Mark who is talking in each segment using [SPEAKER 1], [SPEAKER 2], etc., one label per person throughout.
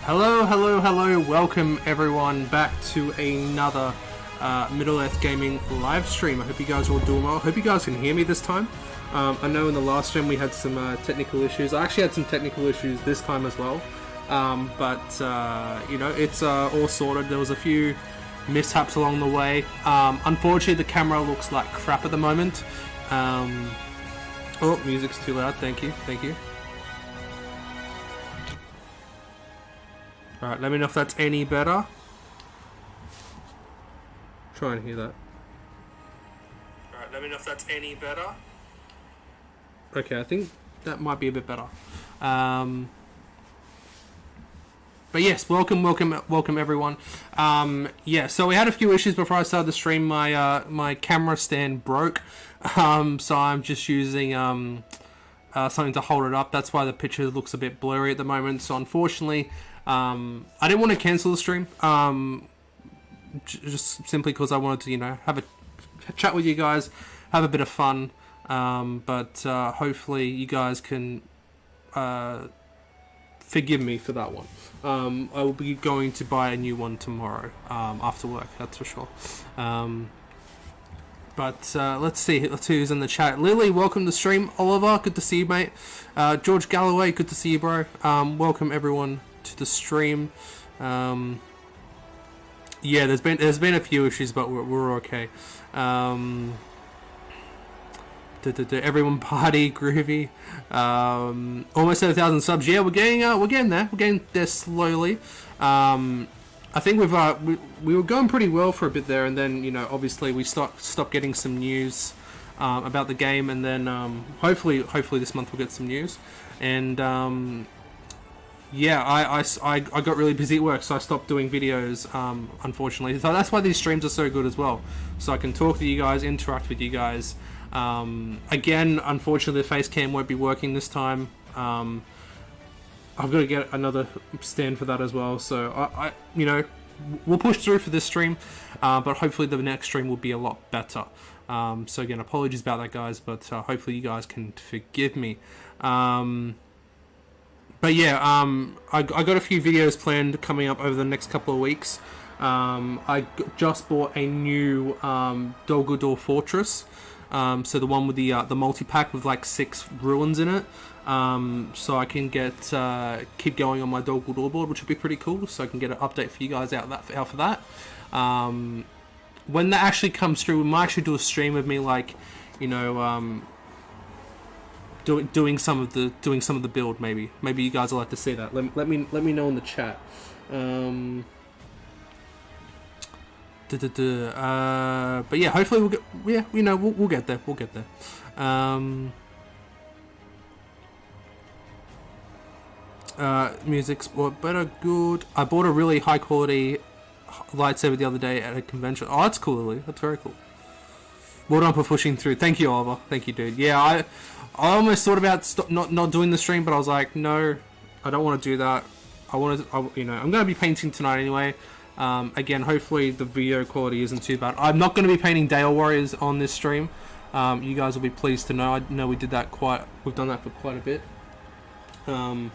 [SPEAKER 1] Hello, hello, hello. Welcome everyone back to another Middle-earth Gaming live stream. I hope you guys are all doing well. I hope you guys can hear me this time. I know in the last stream we had some technical issues. I actually had some technical issues this time as well. You know, it's all sorted. There was a few mishaps along the way. Unfortunately, the camera looks like crap at the moment. Oh, music's too loud. Thank you, thank you. Alright, let me know if that's any better. Try and hear that. Alright, let me know if that's any better. Okay, I think that might be a bit better. But yes, welcome everyone. Yeah, so we had a few issues before I started the stream. My camera stand broke, so I'm just using something to hold it up. That's why the picture looks a bit blurry at the moment. So unfortunately, I didn't want to cancel the stream, just simply because I wanted to, you know, have a chat with you guys, have a bit of fun. Hopefully you guys can forgive me for that one. I will be going to buy a new one tomorrow after work, that's for sure. Let's see who's in the chat. Lily, welcome to the stream. Oliver, good to see you, mate. George Galloway, good to see you, bro. Welcome everyone to the stream. Yeah, there's been a few issues, but we're okay. Everyone party, groovy. Almost at 1,000 subs. Yeah, we're getting there. We're getting there slowly. I think we were going pretty well for a bit there, and then, you know, obviously we stopped getting some news about the game, and then hopefully this month we'll get some news. And yeah, I got really busy at work, so I stopped doing videos, unfortunately. So that's why these streams are so good as well. So I can talk to you guys, interact with you guys. Again, unfortunately, the face cam won't be working this time. I've got to get another stand for that as well. So I you know, we'll push through for this stream, but hopefully the next stream will be a lot better. So again, apologies about that, guys, but hopefully you guys can forgive me. But yeah, I got a few videos planned coming up over the next couple of weeks. I just bought a new Dol Guldur Fortress. So the one with the multi-pack with like 6 ruins in it. So I can keep going on my Dol Guldur board, which would be pretty cool. So I can get an update for you guys out for that. When that actually comes through, we might actually do a stream of me, like, you know, doing some of the build. Maybe you guys will like to see that. Let me know in the chat. But yeah, hopefully we'll get. Yeah, you know, we'll get there. We'll get there. Music's better. Good. I bought a really high quality lightsaber the other day at a convention. Oh, that's cool, Lily. That's very cool. Well done for pushing through. Thank you, Oliver. Thank you, dude. Yeah, I almost thought about not doing the stream, but I was like, no, I don't want to do that. You know, I'm going to be painting tonight anyway. Again, hopefully the video quality isn't too bad. I'm not going to be painting Dale Warriors on this stream. You guys will be pleased to know. I know we've done that for quite a bit. I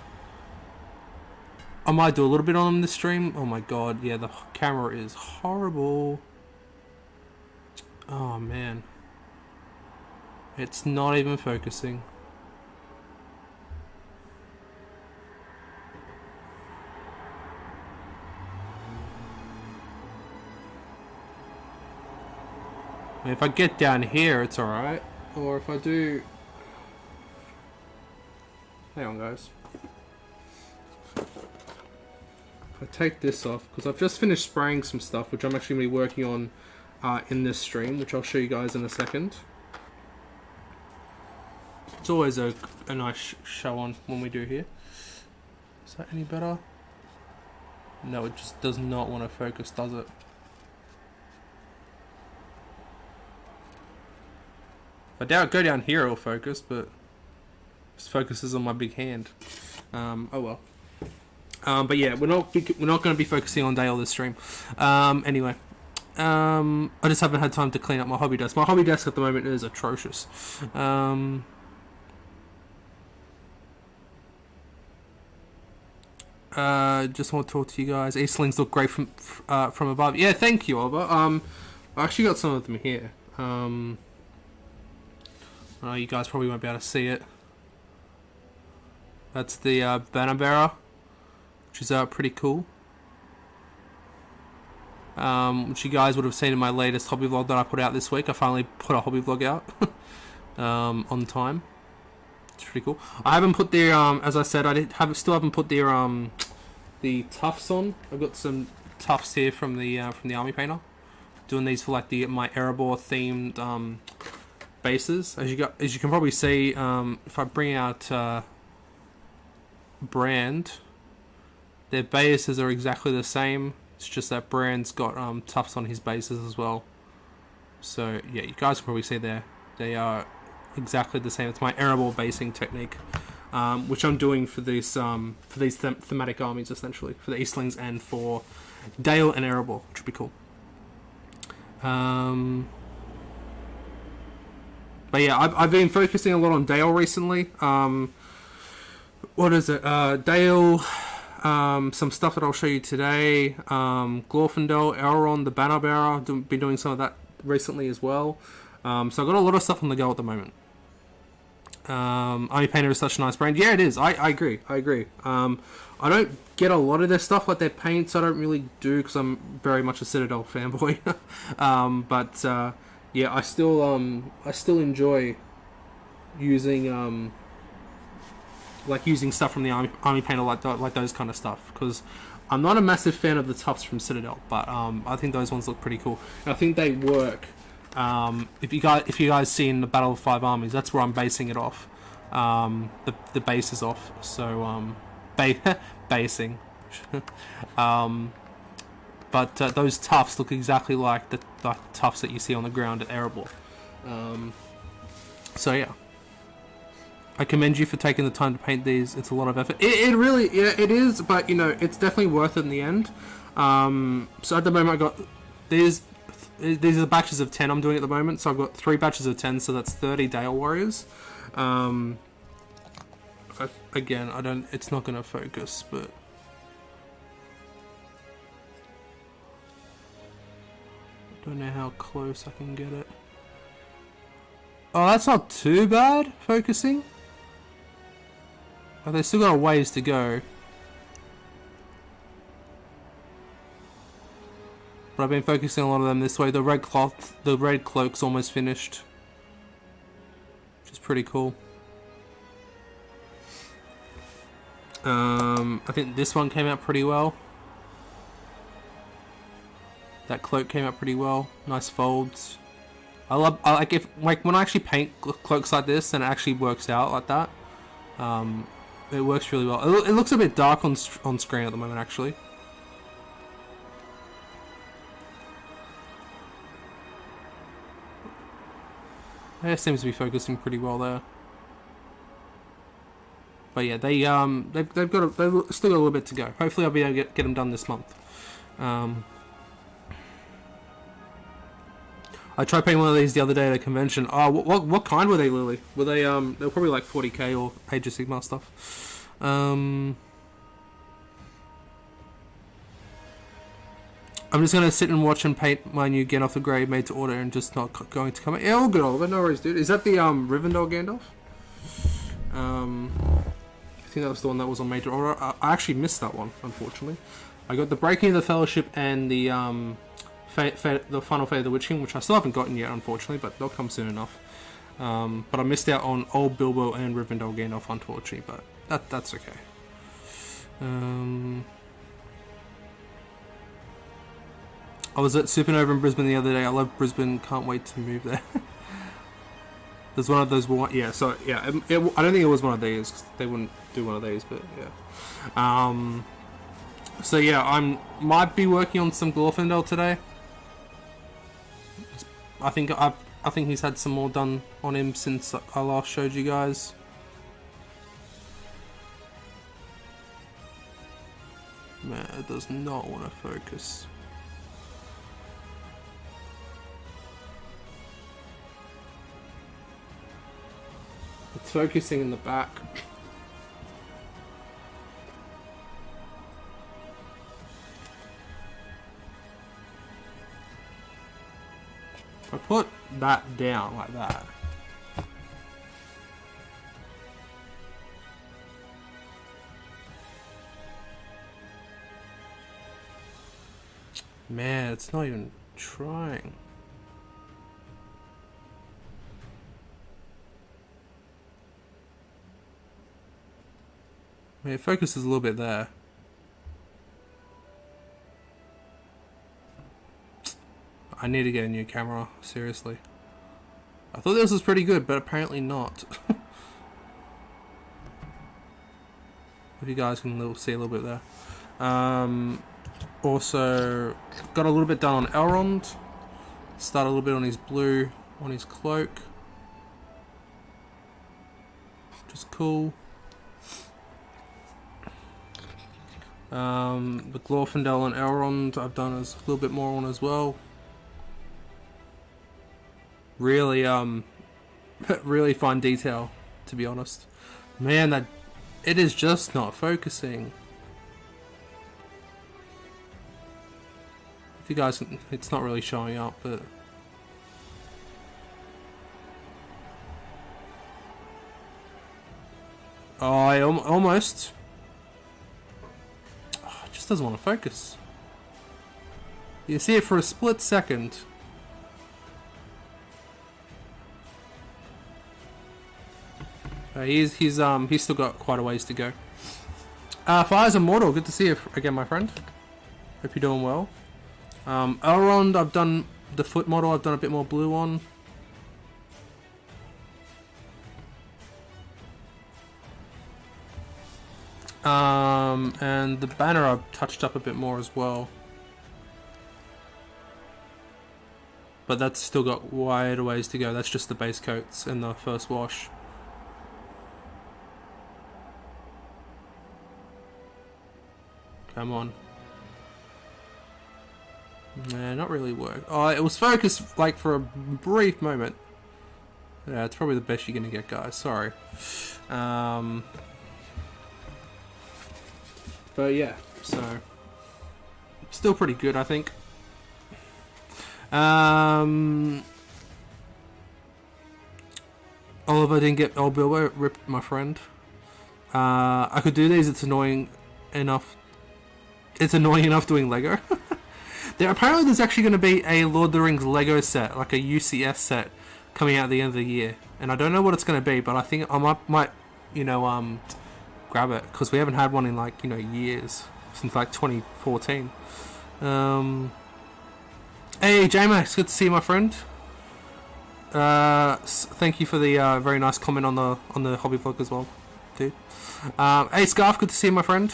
[SPEAKER 1] might do a little bit on this stream. Oh my god, yeah, the camera is horrible. Oh man. It's not even focusing. If I get down here, it's alright. Or if I do... Hang on, guys. If I take this off, because I've just finished spraying some stuff, which I'm actually going to be working on in this stream, which I'll show you guys in a second. It's always a nice show on when we do here. Is that any better? No, it just does not want to focus, does it? I doubt go down here it'll focus, but just focuses on my big hand. Oh well. But yeah, we're not going to be focusing on Dale this stream. Anyway, I just haven't had time to clean up my hobby desk. My hobby desk at the moment is atrocious. Just want to talk to you guys. Eastlings look great from above. Yeah, thank you, Oliver. I actually got some of them here. You guys probably won't be able to see it. That's the banner bearer, which is pretty cool. Which you guys would have seen in my latest hobby vlog that I put out this week. I finally put a hobby vlog out on time. It's pretty cool. I haven't put their as I said, still haven't put their the tufts on. I've got some tufts here from the army painter. Doing these for like my Erebor themed bases. As you can probably see, if I bring out Brand, their bases are exactly the same. It's just that Brand's got tufts on his bases as well. So yeah, you guys can probably see there. They are exactly the same. It's my Erebor basing technique, which I'm doing for these thematic armies, essentially for the Eastlings and for Dale and Erebor, which would be cool. But yeah, I've been focusing a lot on Dale recently. What is it? Dale. Some stuff that I'll show you today. Glorfindel, Elrond, the Banner Bearer. Been doing some of that recently as well. So I've got a lot of stuff on the go at the moment. Army Painter is such a nice brand. Yeah, it is. I agree. I don't get a lot of their stuff, like their paints. I don't really do because I'm very much a Citadel fanboy. But yeah, I still enjoy using using stuff from the army painter like those kind of stuff, because I'm not a massive fan of the tufts from Citadel, but I think those ones look pretty cool. And I think they work. If you guys seen the Battle of Five Armies, that's where I'm basing it off. The base is off, so basing. But those tufts look exactly like the tufts that you see on the ground at Erebor. So yeah, I commend you for taking the time to paint these. It's a lot of effort. It really, yeah, it is, but you know, it's definitely worth it in the end. So at the moment I got these are the batches of 10 I'm doing at the moment. So I've got 3 batches of 10, so that's 30 Dale Warriors. Again, it's not going to focus, but I don't know how close I can get it. Oh, that's not too bad focusing. Oh, they've still got a ways to go. But I've been focusing a lot of them this way. The red cloak's almost finished, which is pretty cool. I think this one came out pretty well. That cloak came out pretty well. Nice folds. I like when I actually paint cloaks like this and it actually works out like that. It works really well. It looks a bit dark on screen at the moment, actually. It seems to be focusing pretty well there. But yeah, they've still got a little bit to go. Hopefully, I'll be able to get them done this month. I tried painting one of these the other day at a convention. Oh, what kind were they, Lily? Were they were probably like 40k or Age of Sigmar stuff. I'm just gonna sit and watch and paint my new Gandalf the Grey made to order and just not going to come out. Yeah, all good, Oliver. No worries, dude. Is that the Rivendell Gandalf? I think that was the one that was on made to order. I actually missed that one, unfortunately. I got the Breaking of the Fellowship and the the Final Fate of the Witch King, which I still haven't gotten yet, unfortunately, but they'll come soon enough. But I missed out on Old Bilbo and Rivendell Gandalf, unfortunately, but that's okay. I was at Supernova in Brisbane the other day. I love Brisbane. Can't wait to move there. There's one of those. Yeah. So yeah, I don't think it was one of these. 'Cause they wouldn't do one of these, but yeah. So yeah, might be working on some Glorfindel today. I think he's had some more done on him since I last showed you guys. Man, it does not want to focus. It's focusing in the back. if I put that down like that, man, it's not even trying. I mean, it focuses a little bit there. I need to get a new camera, seriously. I thought this was pretty good, but apparently not. If you guys can see a little bit there. Also, got a little bit done on Elrond. Start a little bit on his blue, on his cloak. Which is cool. The Glorfindel and Elrond I've done a little bit more on as well. Really, really fine detail, to be honest. Man, that it is just not focusing. If you guys, it's not really showing up, but oh, I almost. Oh, it just doesn't want to focus. You see it for a split second. He's still got quite a ways to go. Fire's Immortal, good to see you again, my friend. Hope you're doing well. Elrond, I've done the foot model. I've done a bit more blue on. And the banner I've touched up a bit more as well. But that's still got wide a ways to go. That's just the base coats and the first wash. Come on. Nah, not really work. Oh, it was focused like for a brief moment. Yeah, it's probably the best you're gonna get, guys. Sorry. But yeah, so still pretty good, I think. Oliver didn't get old Bilbo, ripped my friend. I could do these. It's annoying enough. It's annoying enough doing Lego. Apparently there's actually going to be a Lord of the Rings Lego set, like a UCS set, coming out at the end of the year. And I don't know what it's going to be, but I think I might you know, grab it, because we haven't had one in, like, you know, years, since like 2014. Hey, J-Max, good to see you, my friend. Thank you for the very nice comment on the hobby vlog as well, dude. Hey, Scarf, good to see you, my friend.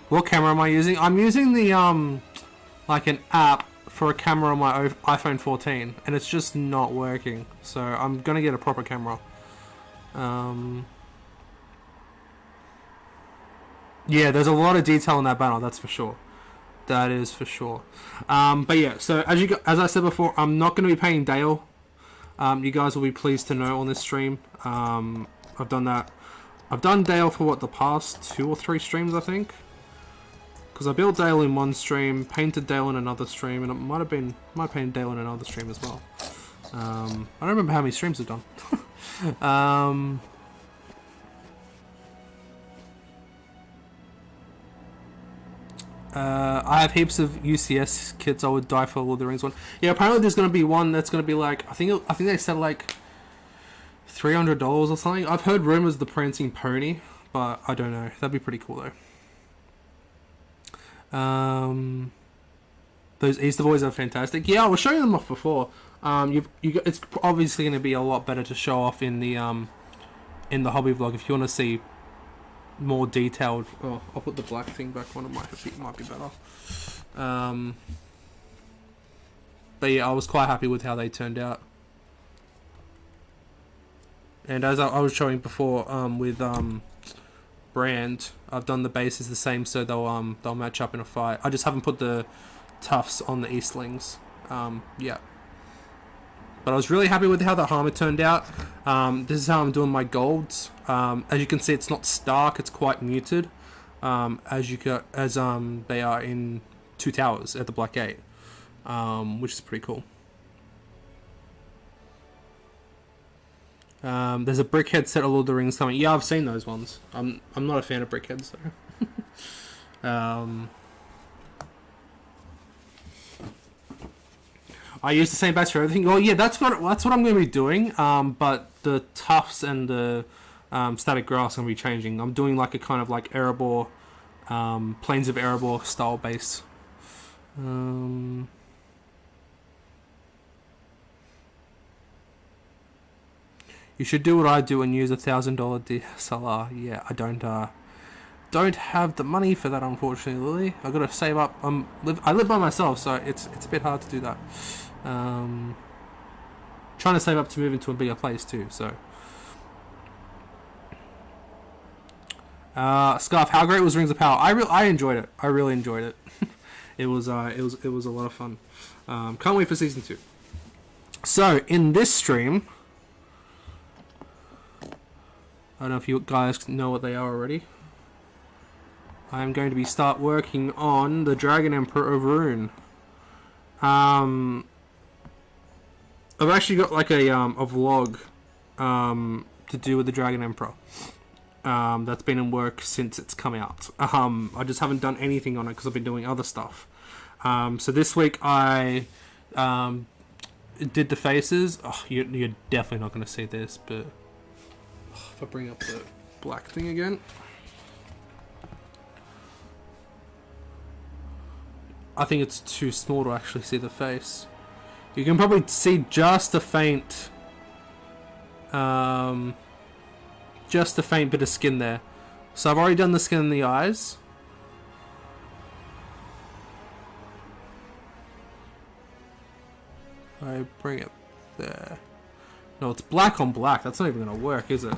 [SPEAKER 1] What camera am I using? I'm using the like an app for a camera on my iPhone 14, and it's just not working. So I'm gonna get a proper camera. Yeah, there's a lot of detail in that banner, that's for sure. That is for sure. But yeah, so as I said before, I'm not going to be paying Dale. You guys will be pleased to know on this stream. I've done that. I've done Dale for what, the past 2 or 3 streams, I think. Because I built Dale in one stream, painted Dale in another stream, and it might have painted Dale in another stream as well. I don't remember how many streams I've done. I have heaps of UCS kits. I would die for Lord of the Rings one. Yeah, apparently there's going to be one that's going to be like, I think they said like $300 or something. I've heard rumors of the Prancing Pony, but I don't know. That'd be pretty cool though. Those Easter boys are fantastic. Yeah, I was showing them off before. It's obviously going to be a lot better to show off in the hobby vlog if you want to see more detailed. Oh, I'll put the black thing back on. It might be better. But yeah, I was quite happy with how they turned out. And as I was showing before, with Brand, I've done the bases the same, so they'll match up in a fight. I just haven't put the tufts on the Eastlings. Yeah. But I was really happy with how the armor turned out. This is how I'm doing my golds. As you can see, it's not stark; it's quite muted. As they are in Two Towers at the Black Gate. which is pretty cool. There's a brickhead set of Lord of the Rings coming. Yeah, I've seen those ones. I'm not a fan of brickheads though. I use the same base for everything. Well, yeah, that's what I'm going to be doing. But the tufts and the static grass are going to be changing. I'm doing like a kind of like Erebor, Plains of Erebor style base. You should do what I do and use $1,000 DSLR. Yeah, I don't have the money for that, unfortunately. I gotta save up. I live by myself, so it's a bit hard to do that. Trying to save up to move into a bigger place too. So, Scarf, how great was Rings of Power? I enjoyed it. I really enjoyed it. It was a lot of fun. Can't wait for season 2. So in this stream, I don't know if you guys know what they are already. I am going to start working on the Dragon Emperor of Rune. I've actually got like a vlog to do with the Dragon Emperor. That's been in work since it's come out. I just haven't done anything on it because I've been doing other stuff. So this week I did the faces. Oh, you're definitely not going to see this, but if I bring up the black thing again. I think it's too small to actually see the face. You can probably see just a faint bit of skin there. So I've already done the skin in the eyes. I bring it there. No, it's black on black. That's not even going to work, is it?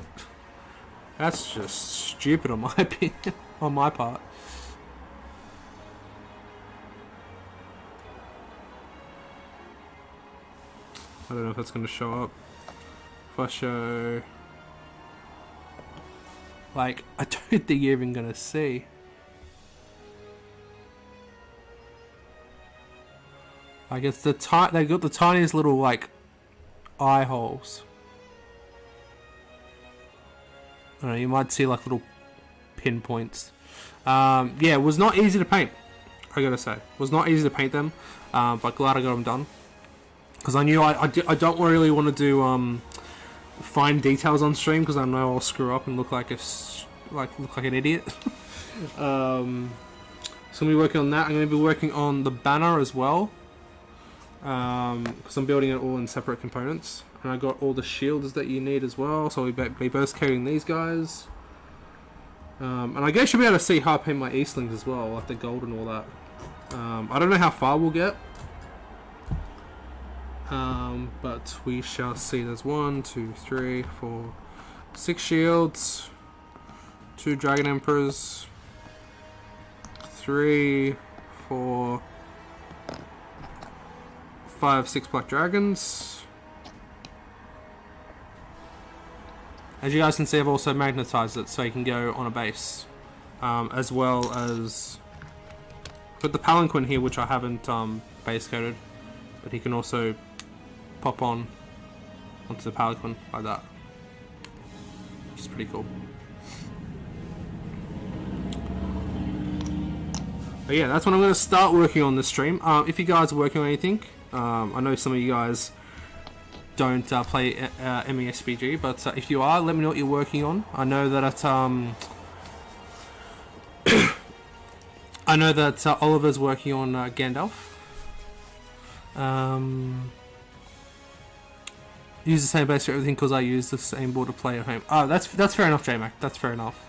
[SPEAKER 1] That's just stupid on my opinion, on my part. I don't know if that's going to show up. If I show... Like, I don't think you're even going to see. Like, it's the they got the tiniest little, like, eye holes. I don't know, you might see, like, little pinpoints. Yeah, it was not easy to paint, I gotta say. It was not easy to paint them, but glad I got them done. Because I knew I don't really want to do fine details on stream because I know I'll screw up and look like an idiot. So I'm gonna be working on that. I'm gonna be working on the banner as well because I'm building it all in separate components, and I got all the shields that you need as well. So we'll be both carrying these guys, and I guess you'll be able to see how I paint my Eastlings as well, like the gold and all that. I don't know how far we'll get. But we shall see. There's 1, 2, 3, 4, 6 shields, 2 Dragon Emperors, 3, 4, 5, 6 Black Dragons. As you guys can see, I've also magnetized it so you can go on a base, as well as put the Palanquin here, which I haven't base coated, but he can also pop on onto the Palanquin like that, which is pretty cool. But yeah, that's what I'm going to start working on this stream. If you guys are working on anything, I know some of you guys don't play SBG, but if you are, let me know what you're working on. I know that Oliver's working on Gandalf. Use the same base for everything because I use the same board to play at home. Oh, that's fair enough, J-Mac. That's fair enough.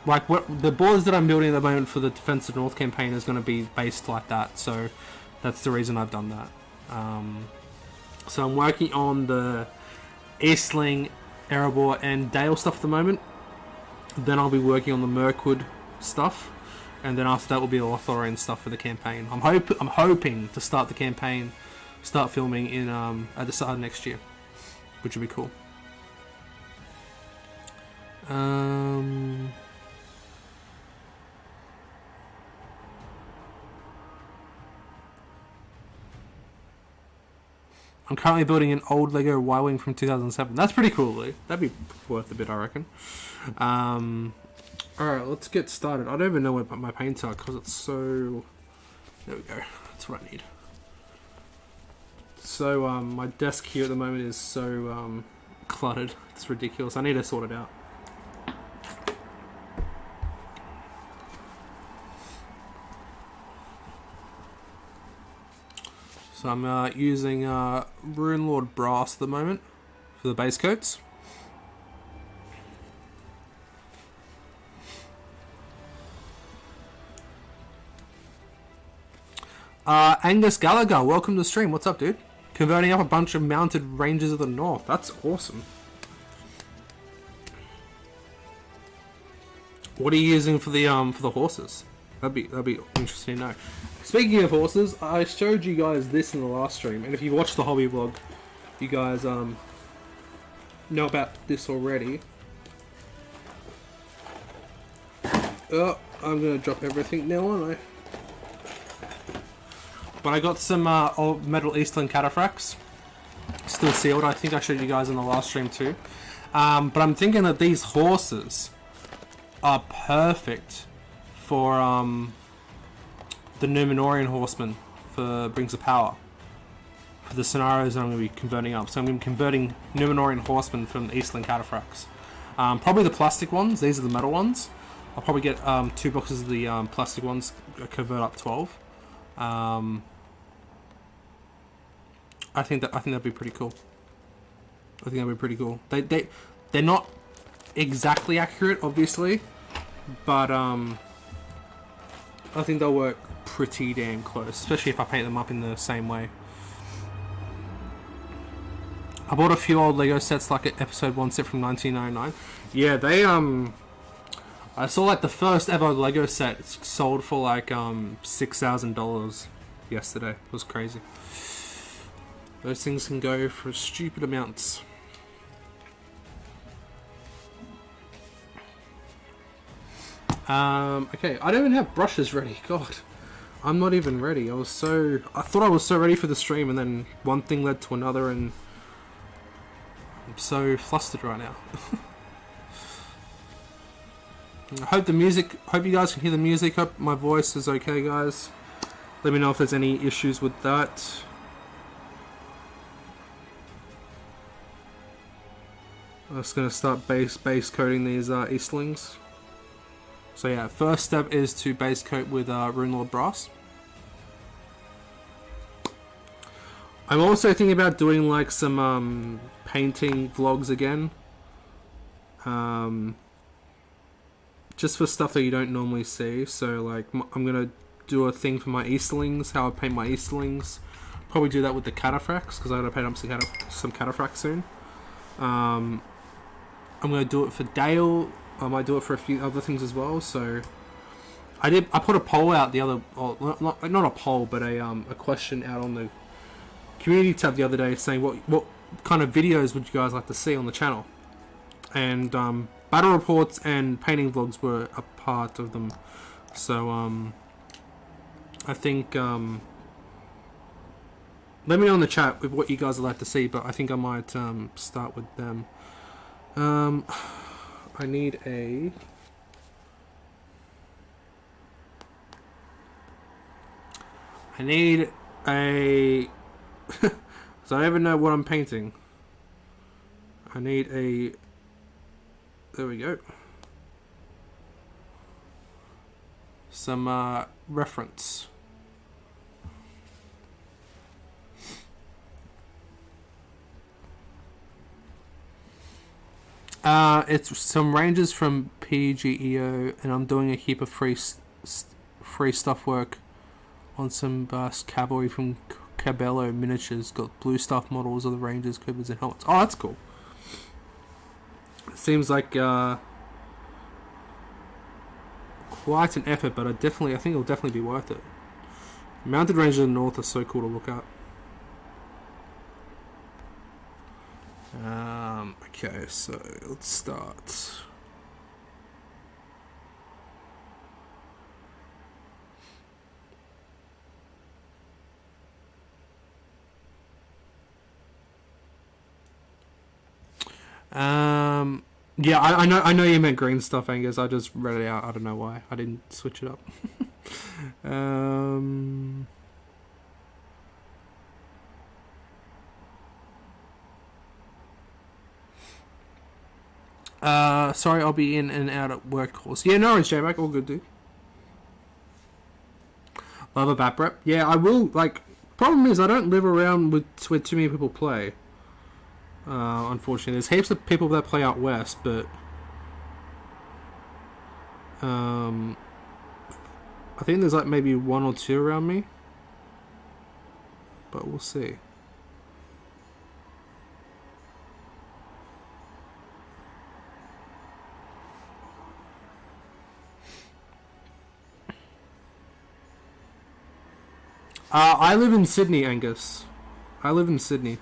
[SPEAKER 1] Like the boards that I'm building at the moment for the Defense of the North campaign is going to be based like that, so that's the reason I've done that. So I'm working on the Eastling, Erebor, and Dale stuff at the moment. Then I'll be working on the Mirkwood stuff, and then after that will be the Lothlorien stuff for the campaign. I'm hoping to start the campaign. Start filming in at the start of next year, which would be cool. I'm currently building an old Lego Y-Wing from 2007. That's pretty cool, Lee. That'd be worth a bit, I reckon. Alright, let's get started. I don't even know where my paints are because it's so... There we go. That's what I need. So, my desk here at the moment is so cluttered. It's ridiculous. I need to sort it out. So I'm using Rune Lord Brass at the moment for the base coats. Angus Gallagher, welcome to the stream. What's up, dude? Converting up a bunch of mounted Rangers of the North. That's awesome. What are you using for the horses? That'd be interesting to know. Speaking of horses, I showed you guys this in the last stream, and if you watched the hobby vlog, you guys know about this already. Oh, I'm gonna drop everything now, aren't I? But I got some old metal Eastland cataphracts, still sealed. I think I showed you guys in the last stream too. But I'm thinking that these horses are perfect for the Numenorian horsemen for Brings of Power, for the scenarios I'm going to be converting up. So I'm going to be converting Numenorian horsemen from the Eastland cataphracts. Probably the plastic ones. These are the metal ones. I'll probably get 2 boxes of the plastic ones, convert up 12. I think that'd be pretty cool. I think that'd be pretty cool. They're not exactly accurate, obviously, but I think they'll work pretty damn close, especially if I paint them up in the same way. I bought a few old Lego sets, like an episode 1 set from 1999. Yeah, they I saw like the first ever Lego set sold for like $6,000 yesterday. It was crazy. Those things can go for stupid amounts. Okay, I don't even have brushes ready. God, I'm not even ready. I thought I was so ready for the stream, and then one thing led to another, and I'm so flustered right now. I hope you guys can hear the music. Hope my voice is okay, guys. Let me know if there's any issues with that. I'm just gonna start base coating these Eastlings. So yeah, first step is to base coat with Rune Lord Brass. I'm also thinking about doing like some painting vlogs again. Just for stuff that you don't normally see. So like I'm gonna do a thing for my Eastlings, how I paint my Eastlings. Probably do that with the cataphracts because I gotta paint up some cataphracts soon. I'm gonna do it for Dale. I might do it for a few other things as well. So I put a poll out the other, not a poll, but a question out on the community tab the other day saying what kind of videos would you guys like to see on the channel, and battle reports and painting vlogs were a part of them. So I think let me know in the chat with what you guys would like to see, but I think I might start with them. I need a... so I don't even know what I'm painting. I need a... There we go. Some reference. It's some Rangers from PGEO, and I'm doing a heap of free stuff work on some cavalry from Cabello Miniatures. Got blue stuff models of the Rangers, quivers, and helmets. Oh, that's cool. It seems like quite an effort, but I think it'll definitely be worth it. Mounted Rangers in the North are so cool to look at. Okay, so let's start. Yeah, I know you meant green stuff, Angus. I just read it out. I don't know why. I didn't switch it up. um... Sorry, I'll be in and out at work calls. Yeah, no worries, J-Mac. All good, dude. Love a bat rep. Yeah, I will. Like, problem is I don't live around with where too many people play. Unfortunately, there's heaps of people that play out west, but I think there's like maybe one or two around me, but we'll see. I live in Sydney, Angus. I live in Sydney.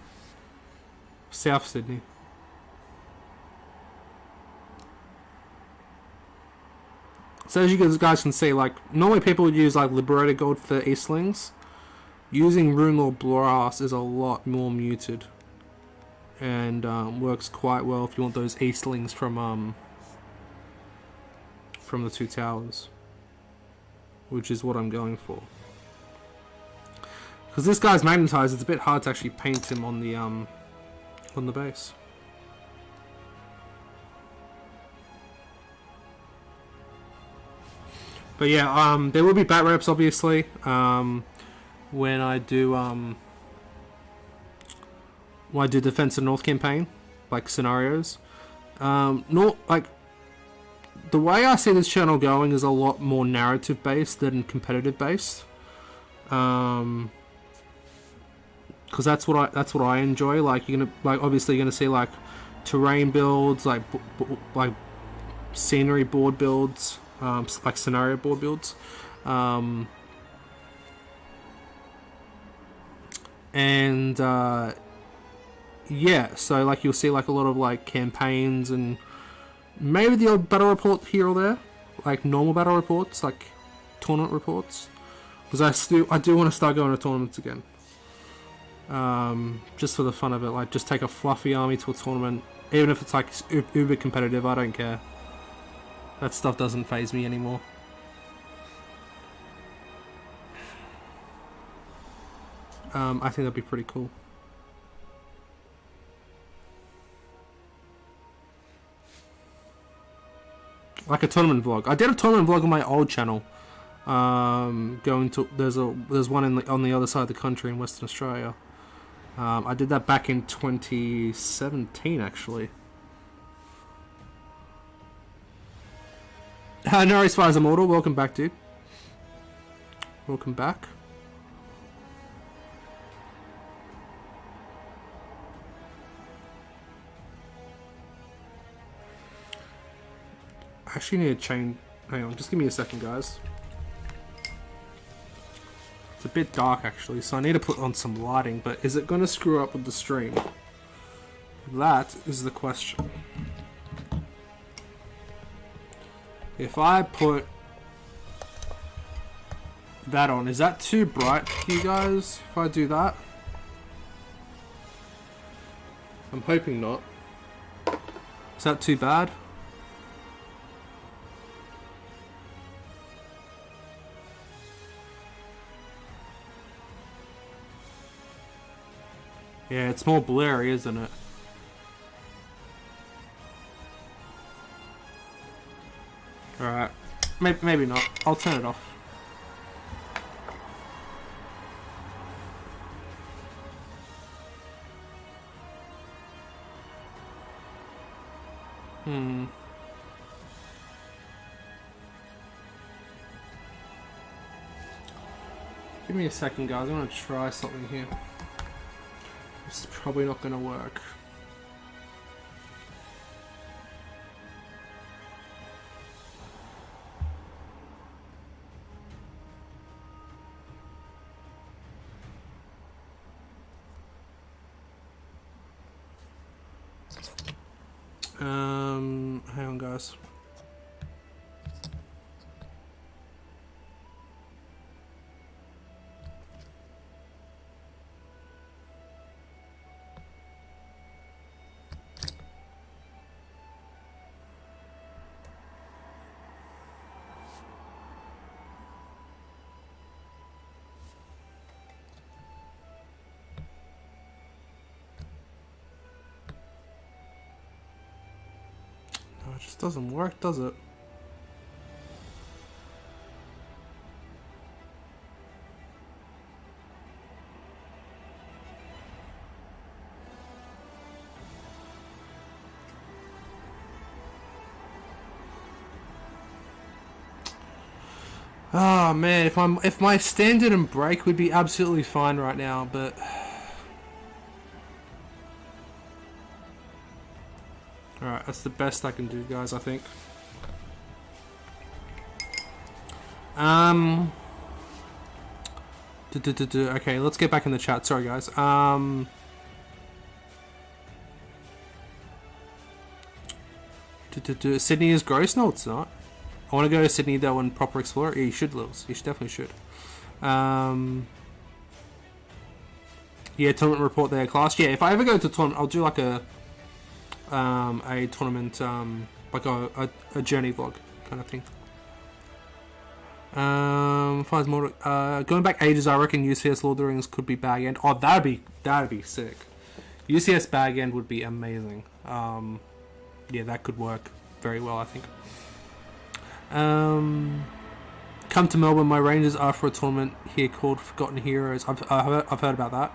[SPEAKER 1] South Sydney. So as you guys can see, like, normally people would use like Liberated Gold for Eastlings. Using Runelord Blast is a lot more muted. And works quite well if you want those Eastlings from the two towers. Which is what I'm going for. Because this guy's magnetized, it's a bit hard to actually paint him on the base. But yeah, there will be bat reps obviously when I do Defense of North campaign, like scenarios. Not like the way I see this channel going is a lot more narrative based than competitive based. Because that's what I enjoy. Like you're gonna obviously you're gonna see like terrain builds, like scenery board builds, like scenario board builds, and yeah. So like you'll see like a lot of like campaigns and maybe the odd battle report here or there, like normal battle reports, like tournament reports. Because I do want to start going to tournaments again. Just for the fun of it, like just take a fluffy army to a tournament, even if it's like uber competitive. I don't care. That stuff doesn't faze me anymore. I think that'd be pretty cool. Like a tournament vlog. I did a tournament vlog on my old channel. Going to there's one on the other side of the country in Western Australia. I did that back in 2017, actually. No, as far as Immortal, welcome back, dude. Welcome back. I actually need to change. Hang on, just give me a second, guys. It's a bit dark actually, so I need to put on some lighting, but is it going to screw up with the stream? That is the question. If I put that on, is that too bright for you guys if I do that? I'm hoping not. Is that too bad? Yeah, it's more blurry, isn't it? Alright. Maybe not. I'll turn it off. Give me a second, guys. I'm going to try something here. This is probably not going to work. Hang on, guys. it just doesn't work, does it? Oh man, if my stand didn't break, we'd be absolutely fine right now, but alright, that's the best I can do, guys, I think. Okay, let's get back in the chat. Sorry, guys. Sydney is gross? No, it's not. I want to go to Sydney though and proper explore. Yeah, you should, Lils. You definitely should. Yeah, tournament report there, class. Yeah, if I ever go to tournament, I'll do like a tournament, like a journey vlog kind of thing. Finds more. Going back ages, I reckon UCS Lord of the Rings could be bag end. Oh, that'd be sick. UCS bag end would be amazing. Yeah, that could work very well, I think. Come to Melbourne. My Rangers are for a tournament here called Forgotten Heroes. I've heard about that.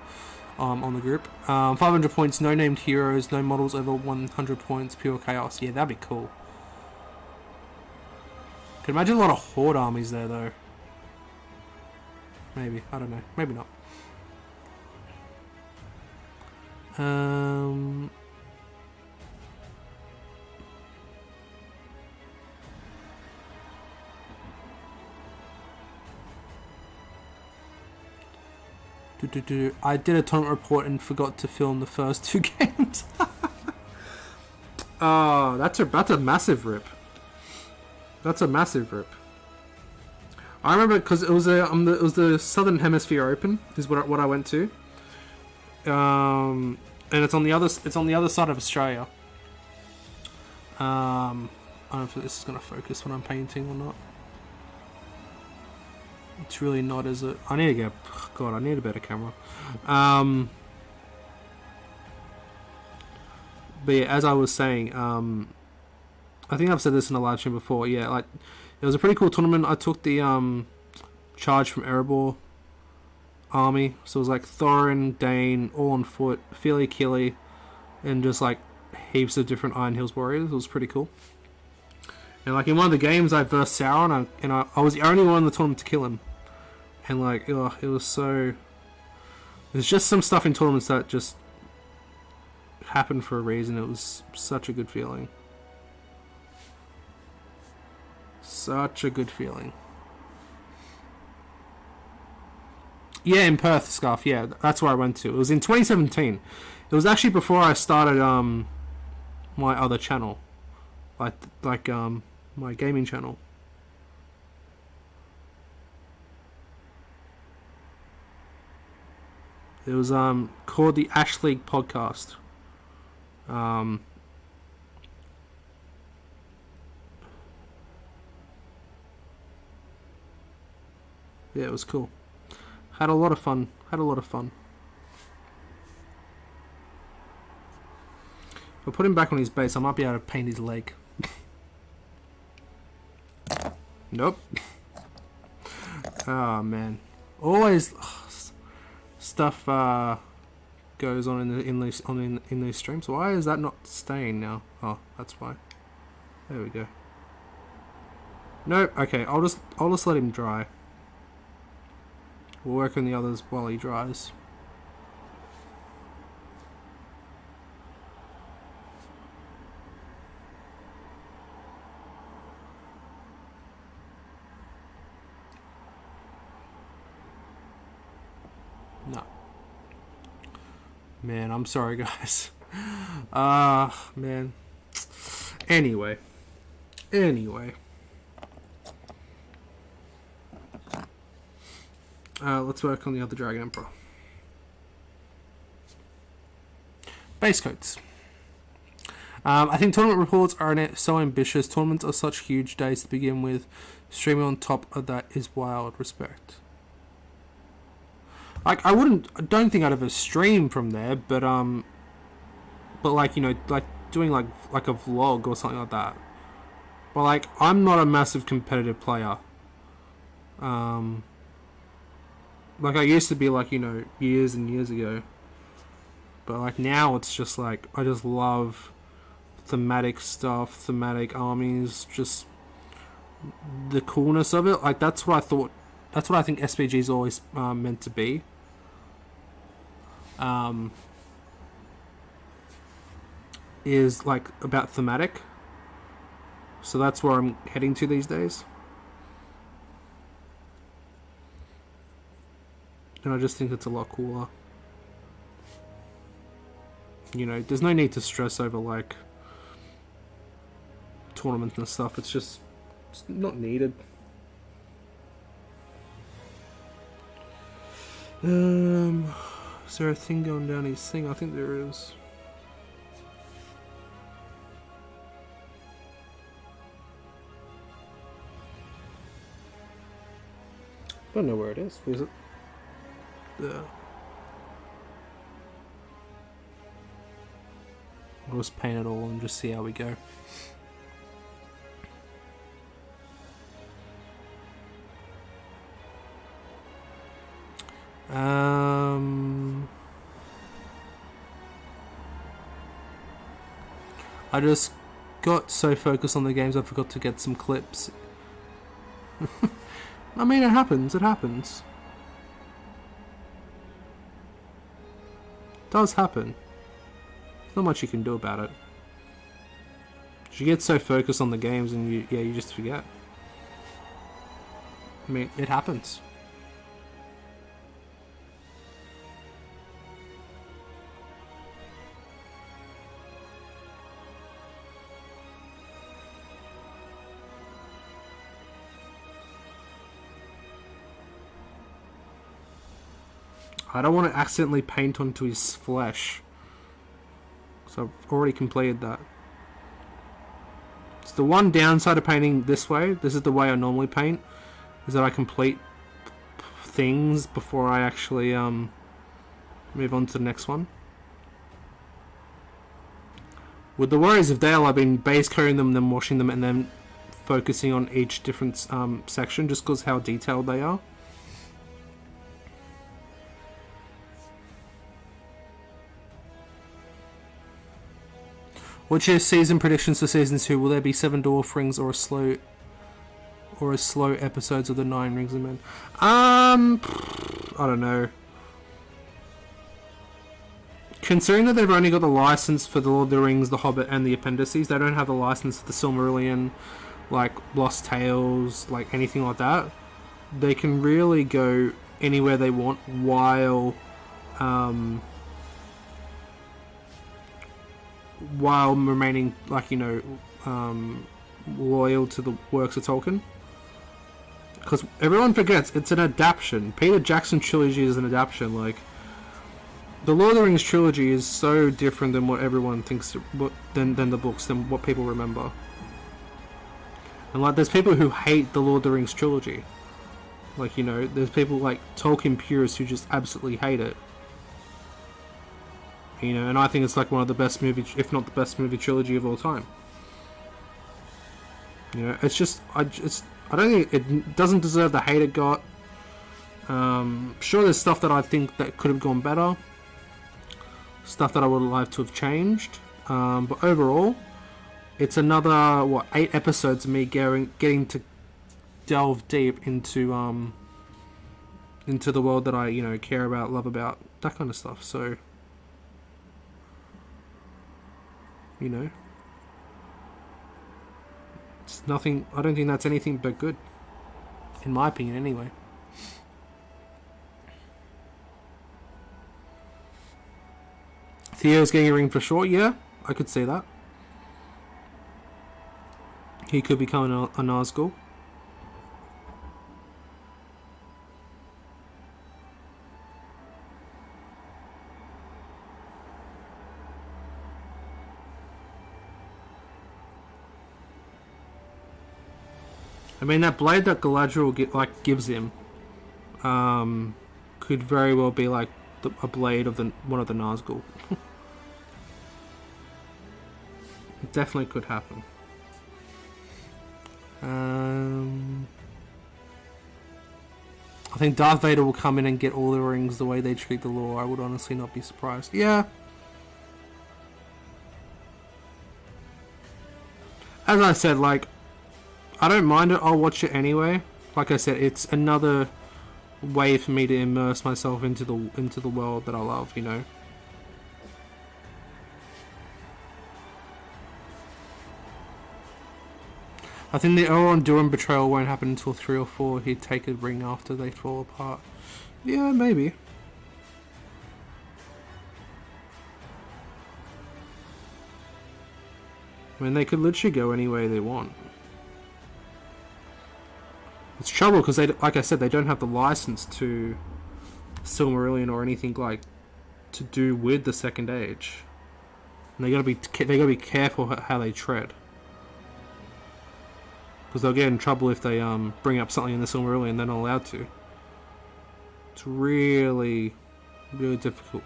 [SPEAKER 1] On the group. 500 points, no named heroes, no models over 100 points, pure chaos. Yeah, that'd be cool. Could imagine a lot of horde armies there though. Maybe, I don't know. Maybe not. I did a tournament report and forgot to film the first 2 games. Oh, that's a massive rip. That's a massive rip. I remember because it was the Southern Hemisphere Open is what I went to. And it's on the other side of Australia. I don't know if this is gonna focus when I'm painting or not. It's really not, is it? I need to get... God, I need a better camera. But yeah, as I was saying, I think I've said this in a live stream before. Yeah, like, it was a pretty cool tournament. I took the charge from Erebor army. So it was like Thorin, Dane, all on foot, Fili Kili, and just like heaps of different Iron Hills warriors. It was pretty cool. And like in one of the games, I versed Sauron, and I was the only one in the tournament to kill him. And like, oh, it was so... There's just some stuff in tournaments that just happened for a reason. It was such a good feeling. Such a good feeling. Yeah, in Perth, Scarf. Yeah, that's where I went to. It was in 2017. It was actually before I started my other channel, like my gaming channel. It was called the Ash League Podcast. Yeah, it was cool. Had a lot of fun. If I put him back on his base, I might be able to paint his leg. Nope. Oh man, always stuff goes on in these streams. Why is that not staying now? Oh, that's why. There we go. Nope. Okay, I'll just let him dry. We'll work on the others while he dries. No. Man, I'm sorry, guys. Man. Anyway. Let's work on the other Dragon Emperor. Base coats. I think tournament reports are so ambitious. Tournaments are such huge days to begin with. Streaming on top of that is wild. Respect. Like, I don't think I'd ever stream from there, but like, you know, like doing like a vlog or something like that. But like, I'm not a massive competitive player. Like I used to be, like, you know, years and years ago. But like now it's just like, I just love thematic stuff, thematic armies, just the coolness of it. Like that's what I thought, that's what I think SBG is always meant to be. Is like about thematic. So that's where I'm heading to these days. And I just think it's a lot cooler. You know, there's no need to stress over like tournaments and stuff. It's just not needed. Is there a thing going down his thing? I think there is. I don't know where it is. Where is it? There. We'll just paint it all and just see how we go. I just got so focused on the games I forgot to get some clips. I mean, it happens. It happens. It does happen. There's not much you can do about it. You get so focused on the games and you just forget. I mean, it happens. I don't want to accidentally paint onto his flesh. So I've already completed that. It's the one downside of painting this way. This is the way I normally paint. Is that I complete things before I actually move on to the next one. With the Warriors of Dale, I've been base coating them, then washing them, and then focusing on each different section just because how detailed they are. What's your season predictions for season 2? Will there be 7 Dwarf Rings or as slow episodes of the 9 Rings of Men? I don't know. Considering that they've only got the license for the Lord of the Rings, the Hobbit, and the appendices, they don't have the license for the Silmarillion, like Lost Tales, like anything like that. They can really go anywhere they want while remaining, like, you know, loyal to the works of Tolkien. Because everyone forgets, it's an adaptation. Peter Jackson trilogy is an adaptation. Like, the Lord of the Rings trilogy is so different than what everyone thinks, than the books, than what people remember. And like, there's people who hate the Lord of the Rings trilogy. Like, you know, there's people like Tolkien purists who just absolutely hate it. You know, and I think it's like one of the best movie, if not the best movie trilogy of all time. You know, it's just, I don't think it doesn't deserve the hate it got. Sure, there's stuff that I think that could have gone better, stuff that I would like to have changed. But overall, it's another 8 episodes of me getting to delve deep into the world that I, you know, care about, love about, that kind of stuff. So, you know, it's nothing. I don't think that's anything but good, in my opinion, anyway. Theo's getting a ring for sure. Yeah, I could see that. He could become a Nazgul. I mean, that blade that Galadriel gives him could very well be like a blade of one of the Nazgul. It definitely could happen. I think Darth Vader will come in and get all the rings the way they treat the law. I would honestly not be surprised. Yeah. As I said, like, I don't mind it. I'll watch it anyway. Like I said, it's another way for me to immerse myself into the world that I love, you know. I think the Elrond Durin betrayal won't happen until 3 or 4. He'd take a ring after they fall apart. Yeah, maybe. I mean, they could literally go any way they want. It's trouble because they, like I said, they don't have the license to Silmarillion or anything like to do with the Second Age. And they gotta be careful how they tread. Because they'll get in trouble if they bring up something in the Silmarillion they're not allowed to. It's really, really difficult.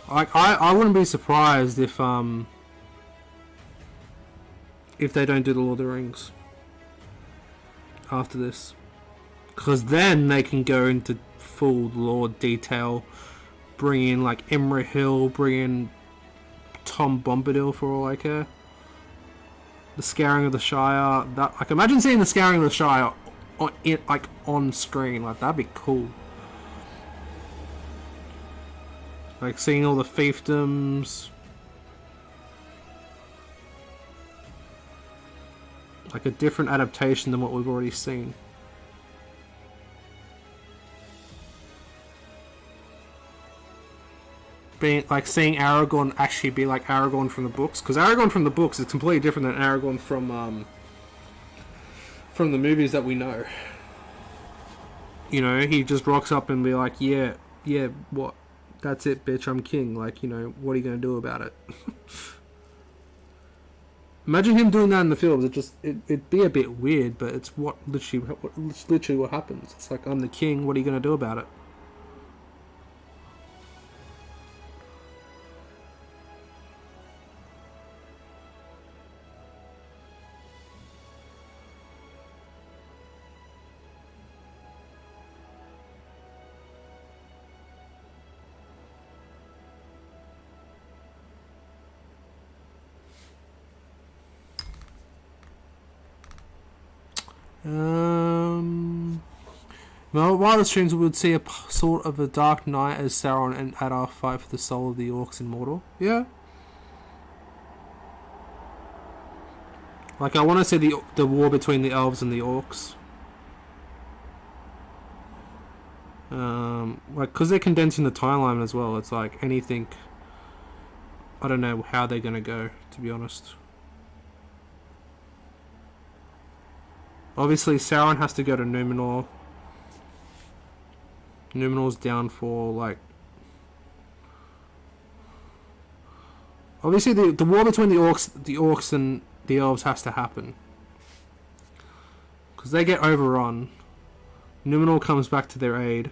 [SPEAKER 1] Like I wouldn't be surprised if they don't do the Lord of the Rings after this, because then they can go into full lore detail. Bring in like Imra Hill, bring in Tom Bombadil for all I care. The Scouring of the Shire. That, like, imagine seeing the Scouring of the Shire on screen. Like, that'd be cool. Like seeing all the fiefdoms. Like a different adaptation than what we've already seen. Being like seeing Aragorn actually be like Aragorn from the books, because Aragorn from the books is completely different than Aragorn from the movies that we know. You know, he just rocks up and be like, yeah, what? That's it, bitch. I'm king. Like, you know, what are you gonna do about it? Imagine him doing that in the films. It'd be a bit weird, but it's literally what happens. It's like, I'm the king. What are you gonna do about it? Well, while the streams we would see a sort of a Dark Knight as Sauron and Adar fight for the soul of the orcs in Mordor. Yeah. Like, I want to see the war between the elves and the orcs. Like, because they're condensing the timeline as well. It's like anything. I don't know how they're gonna go, to be honest. Obviously, Sauron has to go to Numenor. Numenor's downfall, like... Obviously, the war between the orcs and the elves has to happen. Because they get overrun. Numenor comes back to their aid.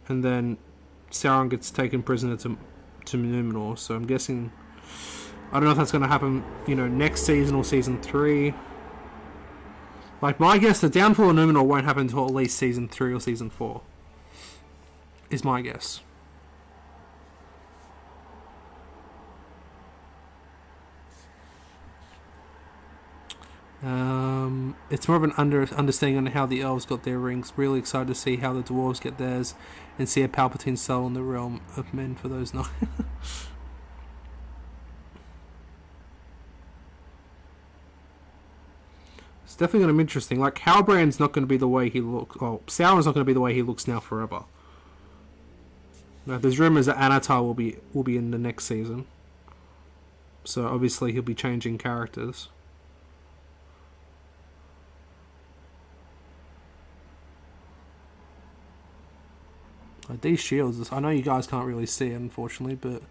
[SPEAKER 1] And then Sauron gets taken prisoner to Numenor. So I'm guessing... I don't know if that's going to happen, you know, next season or season 3. Like, my guess, the downfall of Numenor won't happen until at least season 3 or season 4. Is my guess. It's more of an understanding on how the elves got their rings. Really excited to see how the dwarves get theirs and see a Palpatine soul in the realm of men for those nights. It's definitely going to be interesting. Like, Halbrand's not going to be the way he looks. Well, Sauron's not going to be the way he looks now forever. Now, there's rumors that Anatar will be in the next season. So obviously he'll be changing characters. Like, these shields, I know you guys can't really see it, unfortunately, but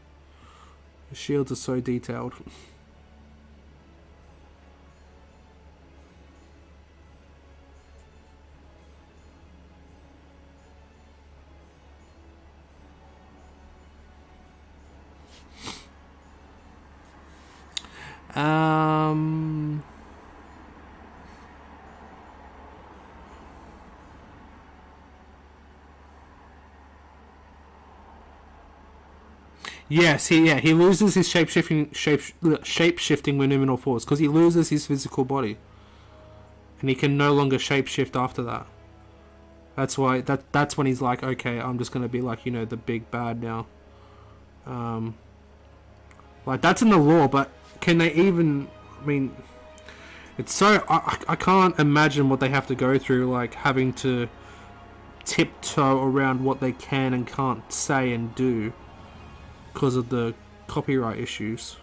[SPEAKER 1] the shields are so detailed. Um. Yes, he loses his shape-shifting when Numenor falls because he loses his physical body, and he can no longer shape-shift after that. That's why that's when he's like, okay, I'm just gonna be like, the big bad now. Like that's in the lore, but can they even? I mean, it's so I can't imagine what they have to go through, like having to tiptoe around what they can and can't say and do because of the copyright issues.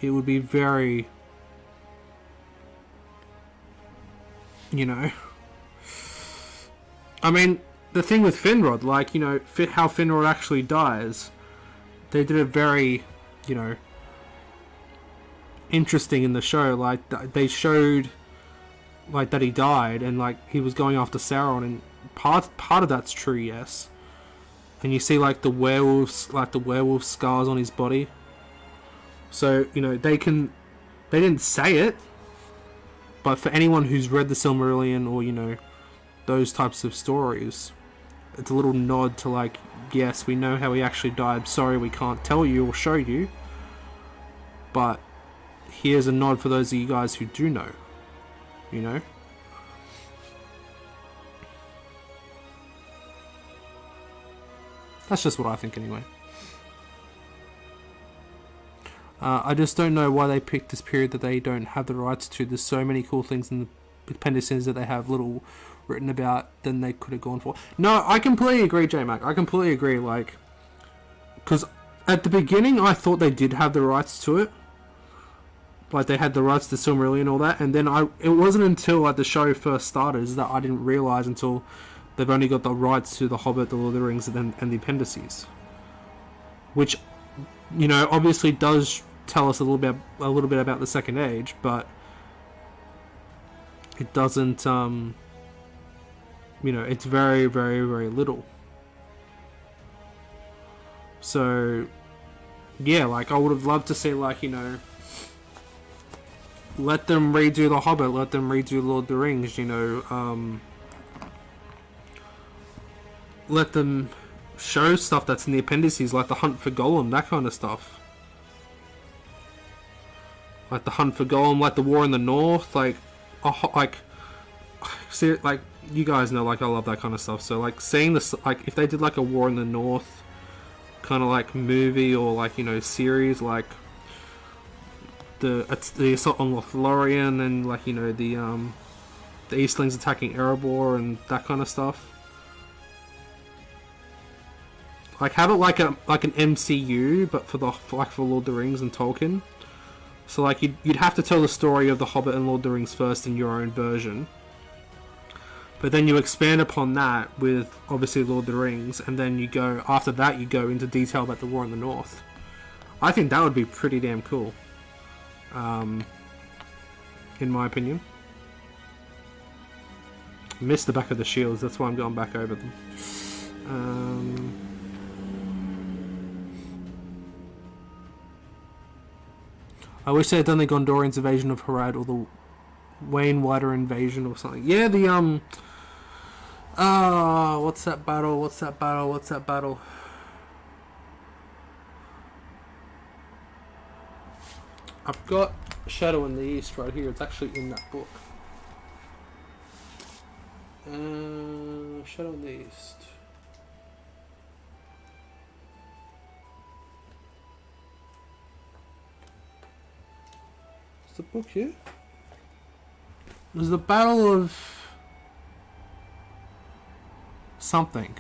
[SPEAKER 1] It would be very, I mean, the thing with Finrod, like, how Finrod actually dies, they did it very, interesting in the show. Like, they showed, like, that he died and, like, he was going after Sauron, and part of that's true, yes. And you see, like, the werewolf scars on his body. So, they didn't say it, but for anyone who's read the Silmarillion or, those types of stories, it's a little nod to, like, yes, we know how he actually died. Sorry, we can't tell you or show you. But here's a nod for those of you guys who do know. That's just what I think anyway. I just don't know why they picked this period that they don't have the rights to. There's so many cool things in the appendices that they have little written about than they could have gone for. No, I completely agree, J-Mac. I completely agree. Like, because at the beginning I thought they did have the rights to it. Like, they had the rights to Silmarillion and all that. And then it wasn't until, like, the show first started that I didn't realise until they've only got the rights to The Hobbit, The Lord of the Rings, and the appendices. Which, obviously does tell us a little bit about the Second Age, but it doesn't, it's very, very, very little. So, yeah, like, I would have loved to see, like, let them redo The Hobbit, let them redo Lord of the Rings, let them show stuff that's in the appendices, like the Hunt for Gollum, that kind of stuff. Like the Hunt for Gollum, like the War in the North, see, like, you guys know, like, I love that kind of stuff. So, like, seeing this, like, if they did, like, a War in the North kind of, like, movie or, like, series, like, the Assault on Lothlorien and, like, the Eastlings attacking Erebor and that kind of stuff. Like, have it like an MCU, but for Lord of the Rings and Tolkien. So, like, you'd have to tell the story of The Hobbit and Lord of the Rings first in your own version. But then you expand upon that with, obviously, Lord of the Rings, and then after that you go into detail about the War in the North. I think that would be pretty damn cool. In my opinion. Missed the back of the shields, that's why I'm going back over them. I wish they had done the Gondorians' invasion of Harad or the Waynwider invasion or something. Yeah, the what's that battle? I've got Shadow in the East right here. It's actually in that book. Shadow in the East. Is the book here? There's the Battle of something.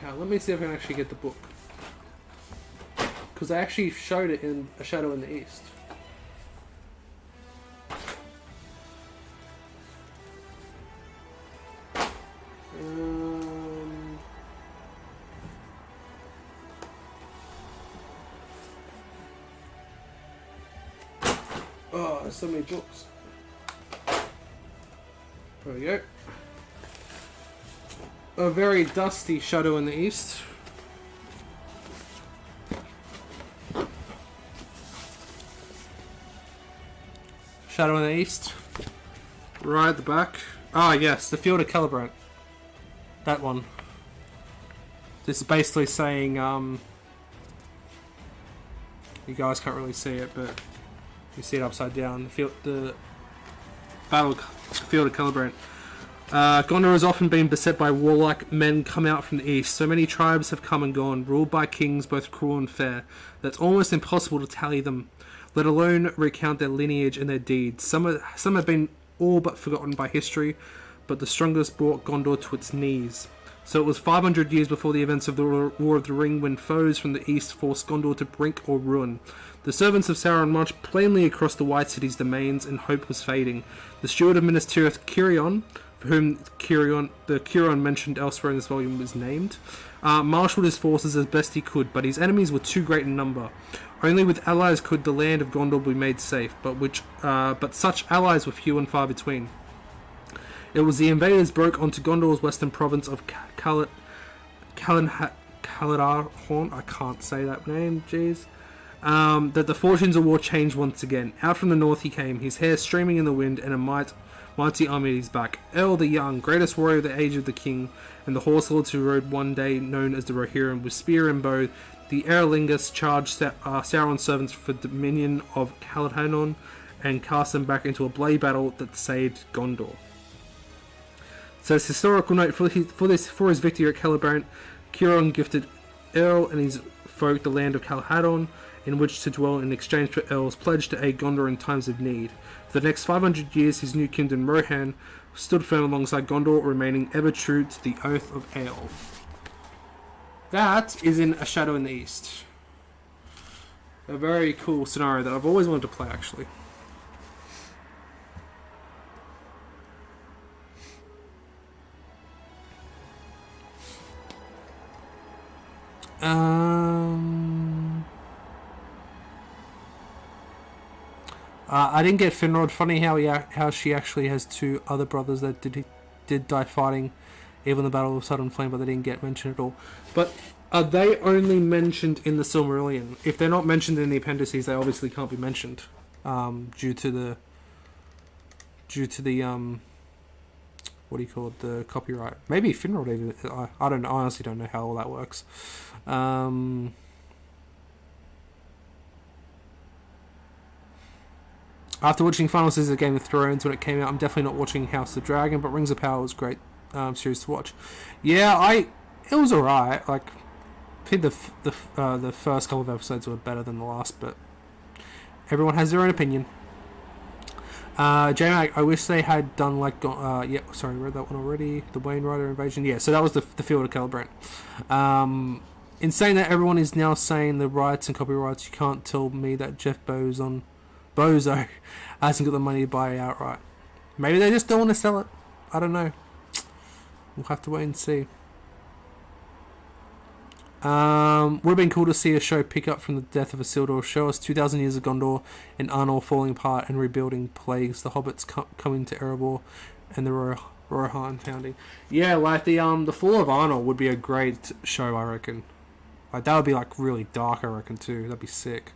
[SPEAKER 1] Yeah, let me see if I can actually get the book. Because I actually showed it in A Shadow in the East. Oh, there's so many books. There we go. A very dusty Shadow in the East. Shadow in the East. Right at the back. Ah, yes, the Field of Celebrant. That one. This is basically saying, you guys can't really see it, but you see it upside down. The Field of Celebrant. Gondor has often been beset by warlike men come out from the east. So many tribes have come and gone, ruled by kings both cruel and fair, that it's almost impossible to tally them, let alone recount their lineage and their deeds. Some have been all but forgotten by history, but the strongest brought Gondor to its knees. So it was 500 years before the events of the War of the Ring when foes from the east forced Gondor to brink or ruin. The servants of Sauron marched plainly across the White City's domains, and hope was fading. The steward of Minas Tirith, Cirion, for whom the Cirion mentioned elsewhere in this volume was named, marshalled his forces as best he could, but his enemies were too great in number. Only with allies could the land of Gondor be made safe, but such allies were few and far between. It was the invaders broke onto Gondor's western province of Caladarhorn, I can't say that name, jeez, that the fortunes of war changed once again. Out from the north he came, his hair streaming in the wind, and a mighty army at his back. Earl the Young, greatest warrior of the age of the king, and the horse lords who rode one day known as the Rohirrim, with spear and bow, the Eorlingas charged Sauron's servants for the dominion of Caladarhorn, and cast them back into a bloody battle that saved Gondor. So it's historical note for his victory at Celebrant, Cirion gifted Earl and his folk the land of Caladarhorn, in which to dwell in exchange for Earl's pledge to aid Gondor in times of need. For the next 500 years, his new kingdom Rohan stood firm alongside Gondor, remaining ever true to the oath of Eorl. That is in A Shadow in the East. A very cool scenario that I've always wanted to play, actually. I didn't get Finrod. Funny how she actually has two other brothers that did die fighting, even the Battle of Sudden Flame, but they didn't get mentioned at all. But are they only mentioned in the Silmarillion? If they're not mentioned in the appendices, they obviously can't be mentioned, due to the what do you call it, the copyright. Maybe Finrod even. I don't know. I honestly don't know how all that works. After watching final season of Game of Thrones when it came out, I'm definitely not watching House of the Dragon, but Rings of Power was a great series to watch. Yeah, it was alright. Like, I think the first couple of episodes were better than the last, but everyone has their own opinion. J-Mac, I wish they had done like, yeah, sorry, read that one already. The Wayne Rider invasion. Yeah, so that was the Field of Celebrant. In saying that, everyone is now saying the rights and copyrights. You can't tell me that Jeff Bozo hasn't got the money to buy it outright. Maybe they just don't want to sell it. I don't know. We'll have to wait and see. Would have been cool to see a show pick up from the death of Isildur. Show us 2,000 years of Gondor and Arnor falling apart and rebuilding plagues, the hobbits coming to Erebor, and the Rohan founding. Yeah, like the Fall of Arnor would be a great show, I reckon. Like, that would be like really dark, I reckon, too. That'd be sick.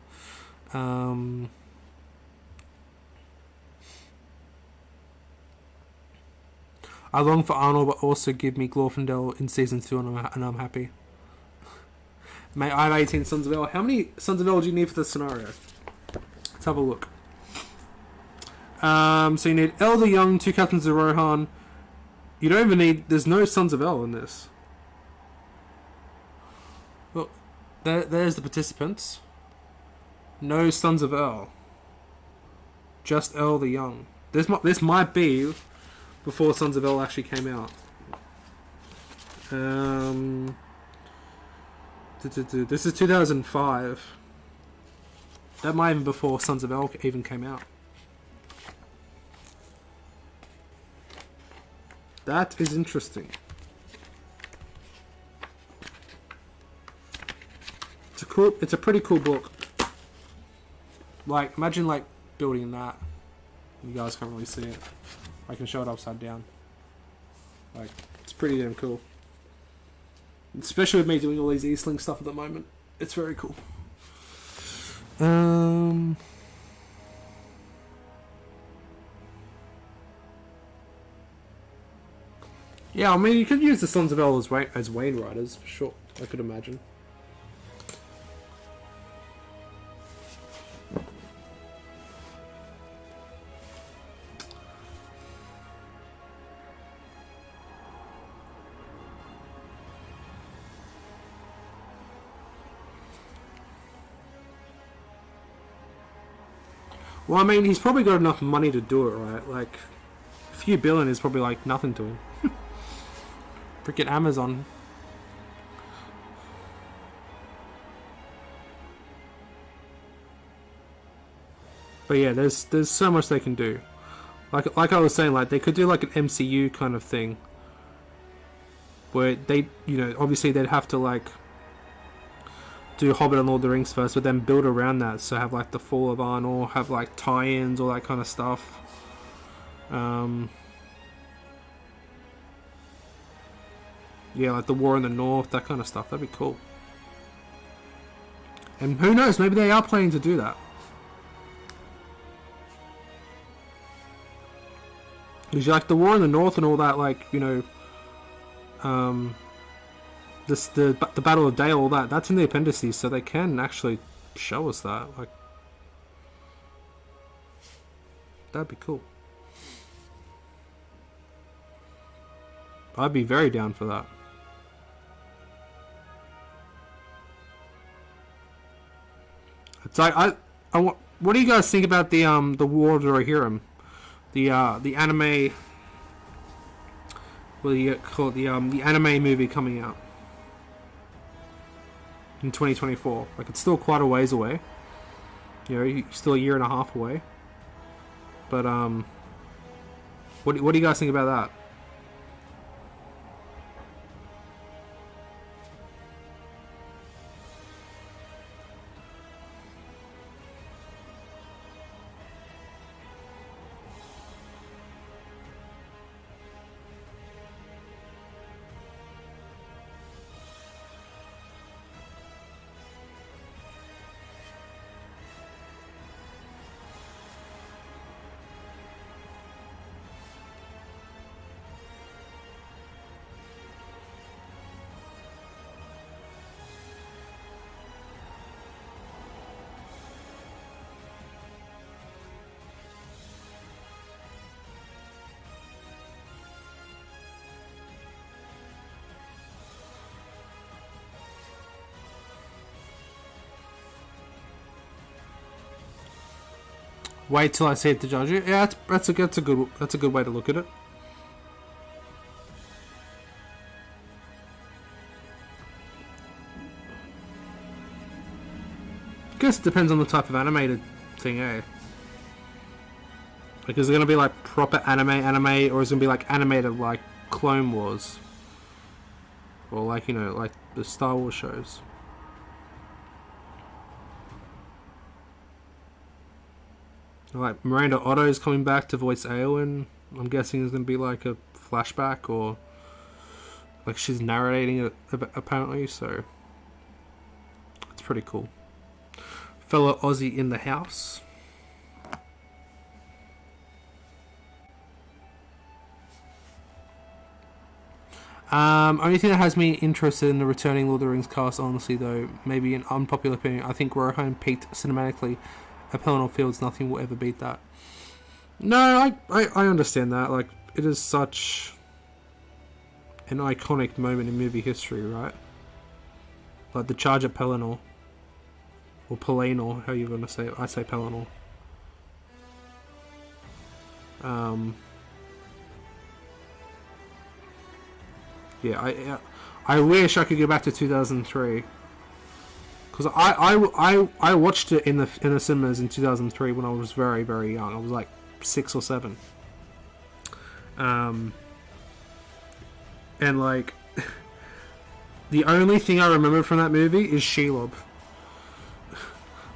[SPEAKER 1] I long for Arnor, but also give me Glorfindel in season 2, and I'm happy. Mate, I have 18 Sons of El. How many Sons of El do you need for this scenario? Let's have a look. So you need El the Young, 2 Captains of Rohan. You don't even need... There's no Sons of El in this. Well, there's the participants. No Sons of El. Just El the Young. This might be before Sons of El actually came out. This is 2005. That might even before Sons of El even came out. That is interesting. It's a pretty cool book. Like, imagine like building that. You guys can't really see it. I can show it upside down. Like, it's pretty damn cool. Especially with me doing all these Eastlink stuff at the moment. It's very cool. Yeah, I mean, you could use the Sons of El as Wayne Riders, for sure. I could imagine. Well, I mean, he's probably got enough money to do it, right? Like, a few billion is probably like nothing to him. Freaking Amazon. But yeah, there's so much they can do. Like I was saying, like they could do like an MCU kind of thing, where they, obviously they'd have to like do Hobbit and Lord of the Rings first, but then build around that. So have like the Fall of Arnor, have like tie-ins, all that kind of stuff. Yeah, like the War in the North, that kind of stuff. That'd be cool. And who knows? Maybe they are planning to do that. Because like the War in the North and all that, like the Battle of Dale, all that. That's in the appendices, so they can actually show us that. Like, that'd be cool. I'd be very down for that. It's like what do you guys think about the War of the Rohirrim? The anime, what do you call it? The anime movie coming out in 2024. Like, it's still quite a ways away. Still a year and a half away. But what do you guys think about that? Wait till I see it to judge it. Yeah, that's a good way to look at it. Guess it depends on the type of animated thing, eh? Like, is it gonna be like proper anime, or is it gonna be like animated like Clone Wars, or like like the Star Wars shows? Like Miranda Otto is coming back to voice Eowyn. I'm guessing there's gonna be like a flashback, or like she's narrating it apparently. So it's pretty cool. Fellow Aussie in the house. Only thing that has me interested in the returning Lord of the Rings cast, honestly, though, maybe an unpopular opinion, I think Rohan peaked cinematically. At Pelennor Fields, nothing will ever beat that. No, I understand that. Like, it is such an iconic moment in movie history, right? Like the charge at Pelennor. Or Pelennor, how you gonna say it? I say Pelennor. Yeah, I wish I could go back to 2003. Because I watched it in the cinemas in 2003 when I was very, very young. I was like 6 or 7. And like the only thing I remember from that movie is Shelob.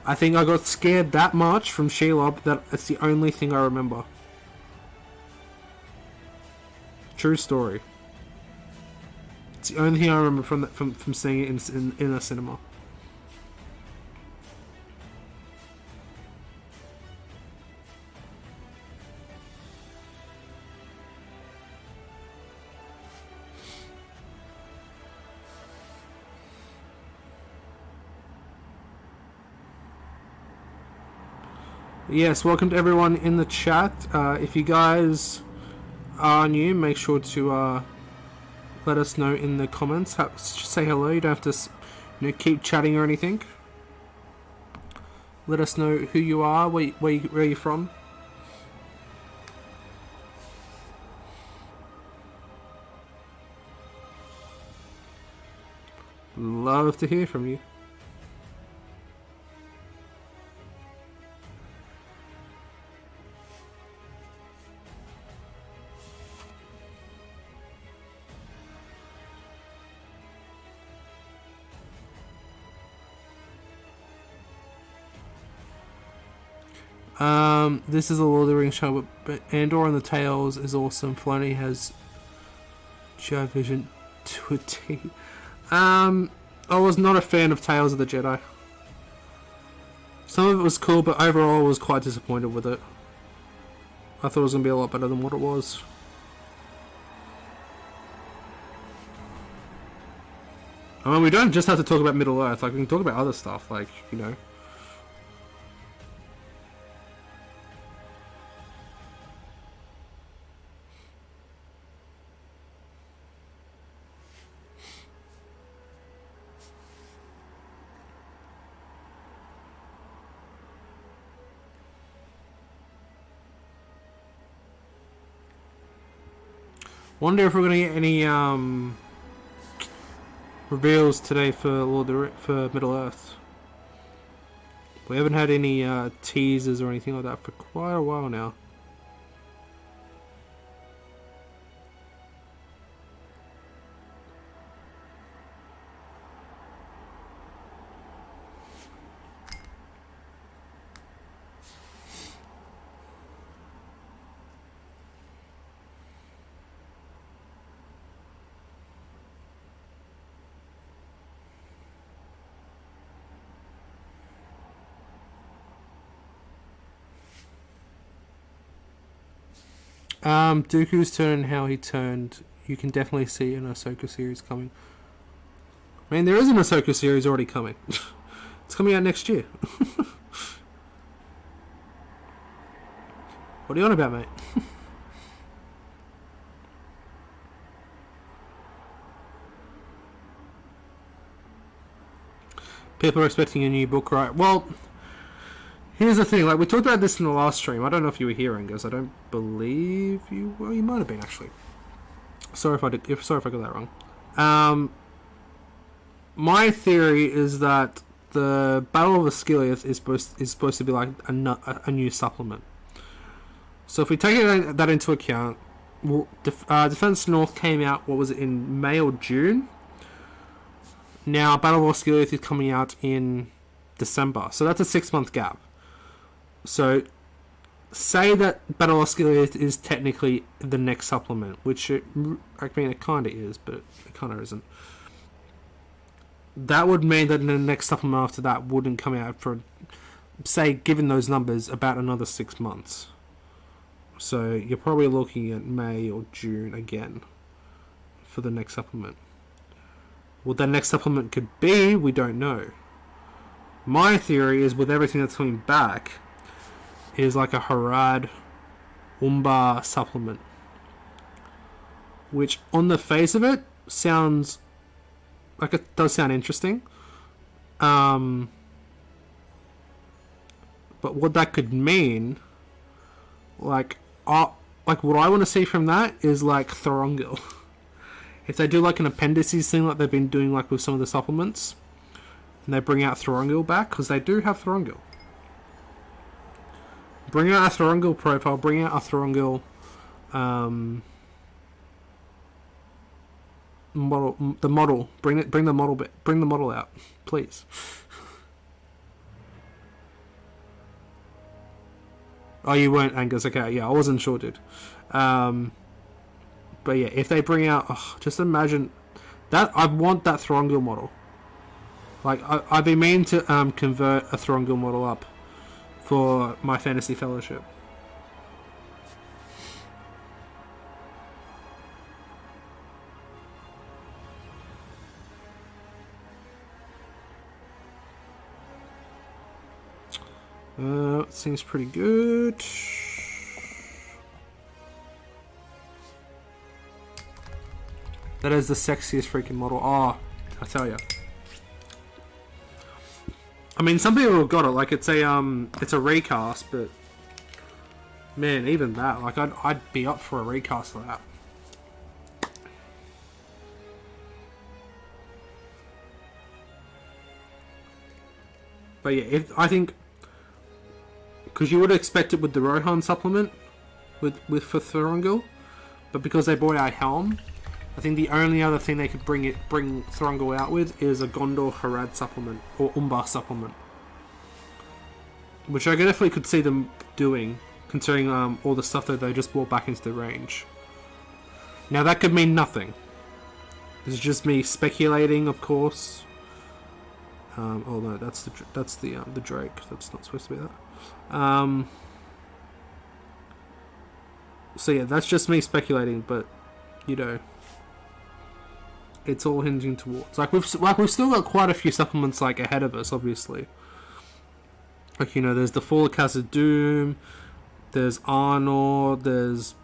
[SPEAKER 1] I think I got scared that much from Shelob that it's the only thing I remember. True story. It's the only thing I remember from seeing it in a cinema. Yes, welcome to everyone in the chat. If you guys are new, make sure to let us know in the comments. Just say hello. You don't have to keep chatting or anything. Let us know who you are, where you're from. Love to hear from you. This is a Lord of the Rings show, but Andor and the Tales is awesome. Filoni has Jedi vision to a T. I was not a fan of Tales of the Jedi. Some of it was cool, but overall I was quite disappointed with it. I thought it was going to be a lot better than what it was. I mean, we don't just have to talk about Middle Earth. Like, we can talk about other stuff, like, you know. Wonder if we're gonna get any reveals today for Middle Earth. We haven't had any teasers or anything like that for quite a while now. Dooku's turn and how he turned, you can definitely see an Ahsoka series coming. I mean, there is an Ahsoka series already coming. It's coming out next year. What are you on about, mate? People are expecting a new book, right? Well, here's the thing, like, we talked about this in the last stream. I don't know if you were here, Angus. I don't believe you were. You might have been, actually. Sorry if I got that wrong. My theory is that the Battle of Osgiliath is supposed to be like a new supplement. So if we take that into account, Defense North came out, what was it, in May or June? Now, Battle of Osgiliath is coming out in December. So that's a 6-month gap. So, say that Battle of Osgiliath is technically the next supplement, which it kind of is, but it kind of isn't. That would mean that the next supplement after that wouldn't come out for, say, given those numbers, about another 6 months. So, you're probably looking at May or June again for the next supplement. What that next supplement could be, we don't know. My theory is, with everything that's coming back, is like a Harad Umbar supplement, which on the face of it sounds like, it does sound interesting, but what that could mean, like what I want to see from that is like Thorongil. If they do like an appendices thing like they've been doing like with some of the supplements, and they bring out Thorongil back, because they do have Thorongil. Bring out a Thorongil profile, bring out a Thorongil model. Bring the model out, please. Oh, you weren't, Angus. Okay, yeah, I wasn't sure, dude. But yeah, if they bring out, just imagine that. I want that Thorongil model. Like, I've been meaning to convert a Thorongil model up for my Fantasy Fellowship. Seems pretty good. That is the sexiest freaking model. Oh, I tell ya. I mean, some people have got it. Like it's a recast, but man, even that, like I'd be up for a recast of that. But yeah, I think because you would expect it with the Rohan supplement with for Thorongil, but because they brought out Helm, I think the only other thing they could bring Thorongil out with is a Gondor Harad supplement or Umbar supplement, which I definitely could see them doing, considering all the stuff that they just brought back into the range. Now that could mean nothing. This is just me speculating, of course. Oh no, that's the Drake. That's not supposed to be that. So yeah, that's just me speculating, but you know, it's all hinging towards we've still got quite a few supplements like ahead of us, obviously. Like, you know, there's the Fall of Khazad-dûm, there's Arnor, there's,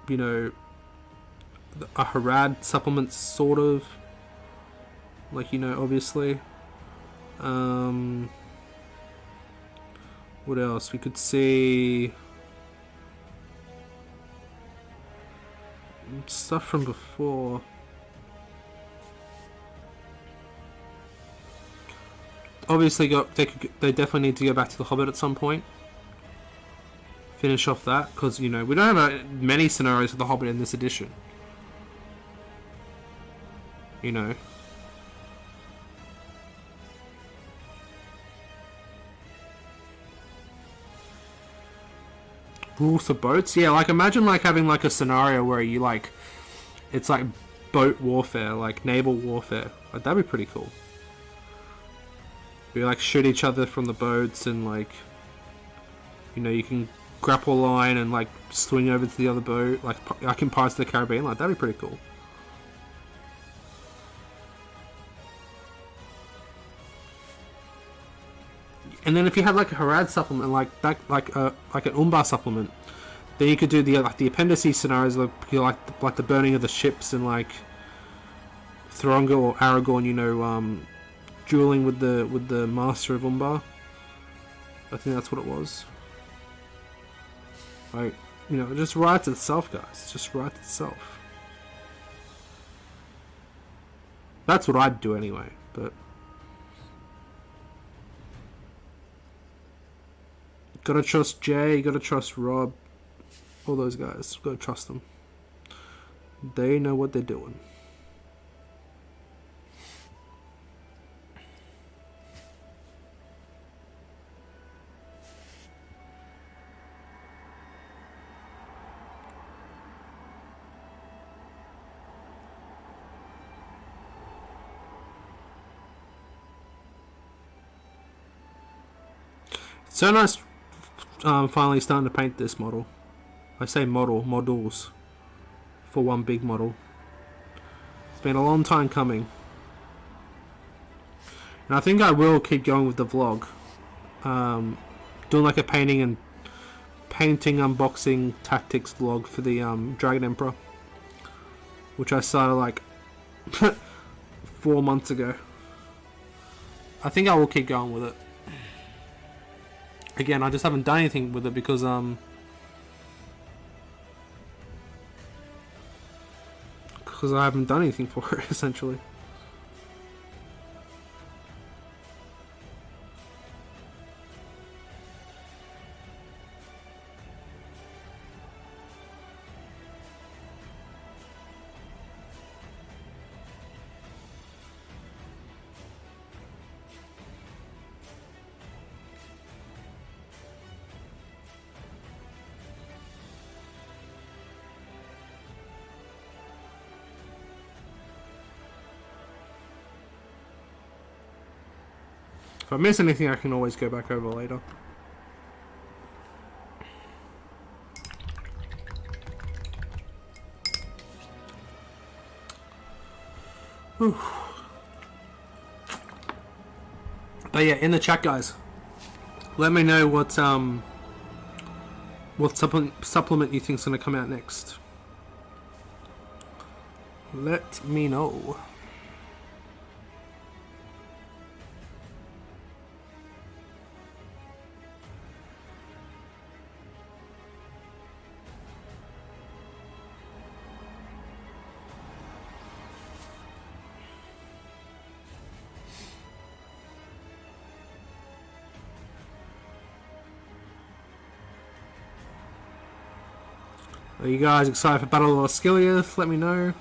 [SPEAKER 1] you know, a Harad supplement, sort of. Like, you know, obviously. What else? We could see stuff from before. Obviously, they definitely need to go back to the Hobbit at some point. Finish off that, because, you know, we don't have many scenarios for the Hobbit in this edition. You know. Rules for boats? Yeah, like imagine like having like a scenario where you like, it's like boat warfare, like naval warfare. Like that'd be pretty cool. We like shoot each other from the boats and like, you know, you can grapple line and like swing over to the other boat, like in Pirates of the Caribbean. Like that'd be pretty cool. And then if you had like a Harad supplement, like that, like an Umbar supplement, then you could do the like the appendices scenarios, like the burning of the ships and like Thorongil or Aragorn, you know, dueling with the Master of Umbar. I think that's what it was. Like, you know, it just writes itself, guys. It just writes itself. That's what I'd do anyway, but. Gotta trust Jay, gotta trust Rob, all those guys, gotta trust them. They know what they're doing. So nice. Finally starting to paint this model. I say models for one big model. It's been a long time coming, and I think I will keep going with the vlog, doing like a painting unboxing tactics vlog for the Dragon Emperor, which I started like 4 months ago. I think I will keep going with it. Again, I just haven't done anything with it because I haven't done anything for it, essentially. If I miss anything, I can always go back over later. Whew. But yeah, in the chat, guys, Let me know what supplement you think's gonna come out next. Let me know. Are you guys excited for Battle of Osgiliath? Let me know.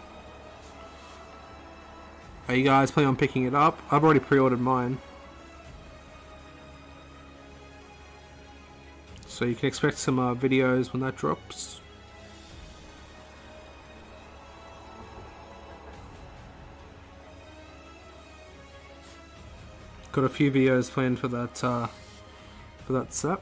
[SPEAKER 1] Are you guys planning on picking it up? I've already pre-ordered mine. So you can expect some videos when that drops. Got a few videos planned for that set.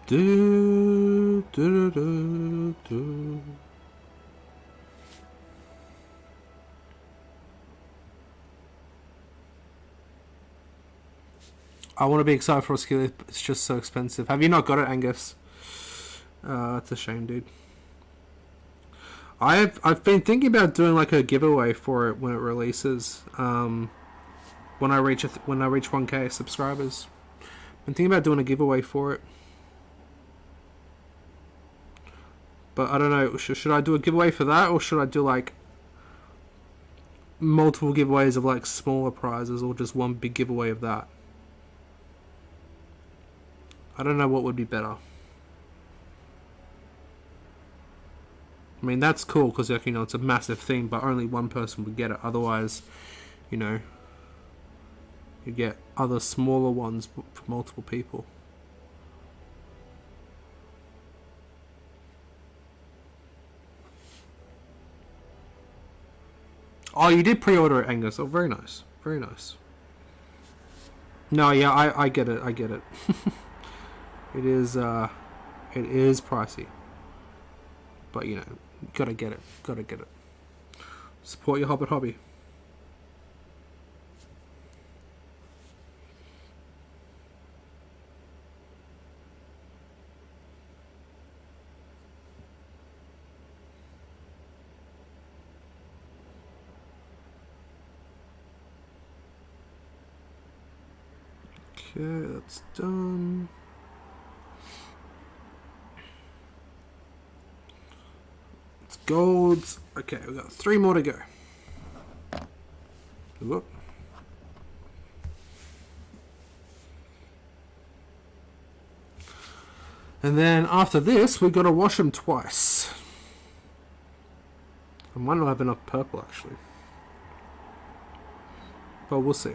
[SPEAKER 1] Do, do, do, do, do. I want to be excited for Osgiliath, but it's just so expensive. Have you not got it, Angus? It's a shame, dude. I've been thinking about doing like a giveaway for it when it releases. When I reach 1K subscribers, I've been thinking about doing a giveaway for it. But I don't know, should I do a giveaway for that, or should I do like multiple giveaways of like smaller prizes, or just one big giveaway of that? I don't know what would be better. I mean, that's cool because, like, you know, it's a massive thing, but only one person would get it. Otherwise, you know, you get other smaller ones for multiple people. Oh, you did pre-order it, Angus. Oh, very nice. Very nice. No, yeah, I get it. I get it. It is pricey. But, you know, gotta get it. Gotta get it. Support your Hobbit hobby. Okay, that's done. It's golds. Okay, we've got 3 more to go. Whoop. And then after this, we've got to wash them twice. I might not have enough purple, actually. But we'll see.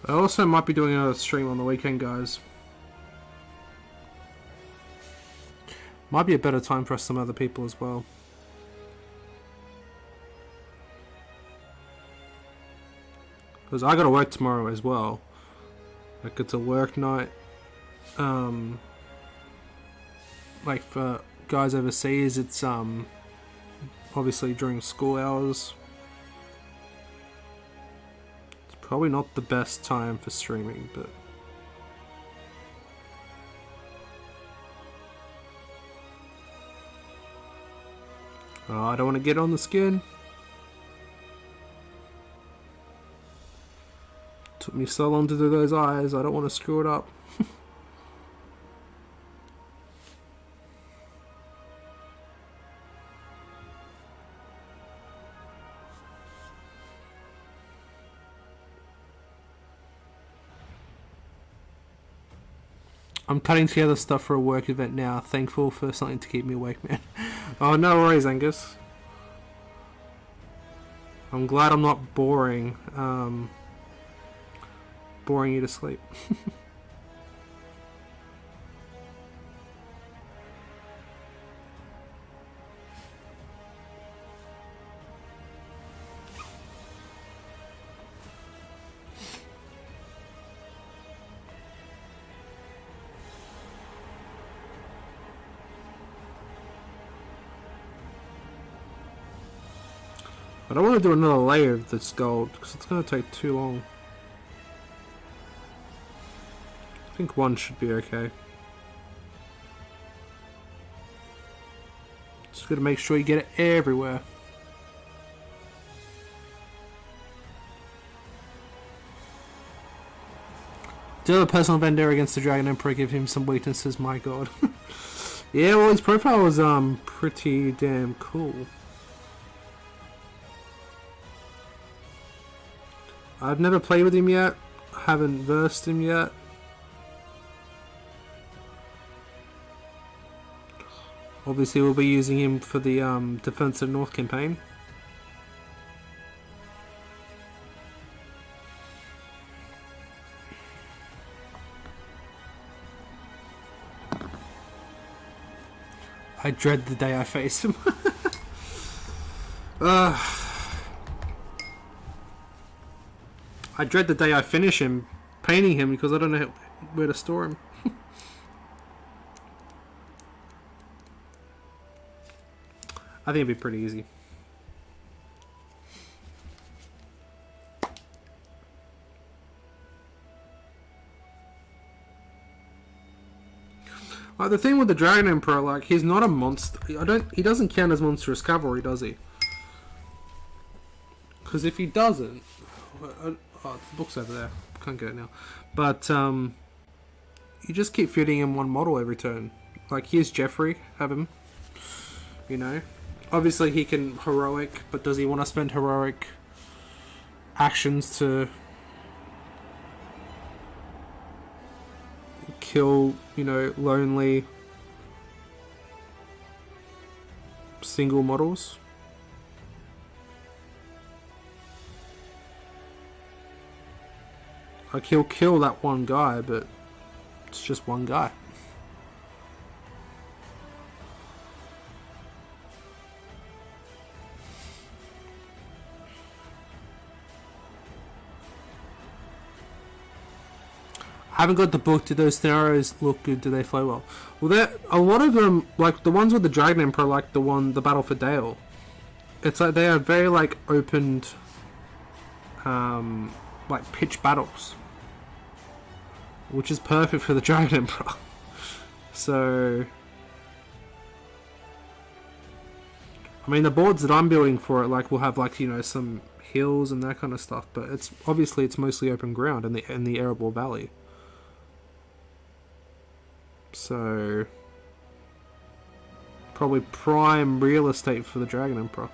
[SPEAKER 1] I also might be doing another stream on the weekend, guys. Might be a better time for some other people as well. Because I gotta work tomorrow as well. Like, it's a work night. Like, for guys overseas, it's obviously during school hours. It's probably not the best time for streaming, but oh, I don't want to get on the skin. Took me so long to do those eyes, I don't want to screw it up. I'm cutting together stuff for a work event now. Thankful for something to keep me awake, man. Oh, no worries, Angus. I'm glad I'm not boring you to sleep. I don't want to do another layer of this gold because it's going to take too long. I think one should be okay. Just gotta make sure you get it everywhere. Do a personal vendetta against the Dragon Emperor, give him some weaknesses, my god. Yeah, well, his profile was pretty damn cool. I've never played with him yet, haven't versed him yet. Obviously we'll be using him for the Defense of North campaign. I dread the day I face him. I dread the day I finish him, painting him, because I don't know where to store him. I think it'd be pretty easy. Like, the thing with the Dragon Emperor, like, he's not a monster. He doesn't count as monstrous cavalry, does he? Because if he doesn't, oh, the book's over there. Can't get it now. But you just keep feeding him one model every turn. Like, here's Jeffrey. Have him. You know. Obviously he can heroic, but does he want to spend heroic actions to kill, you know, lonely single models? Like, he'll kill that one guy, but it's just one guy. I haven't got the book. Do those scenarios look good? Do they flow well? Well, a lot of them, like the ones with the Dragon Emperor, like the Battle for Dale. It's like they are very like opened, like pitch battles, which is perfect for the Dragon Emperor. So, I mean, the boards that I'm building for it, like, will have like, you know, some hills and that kind of stuff, but it's mostly open ground in the Erebor Valley. So, probably prime real estate for the Dragon Emperor.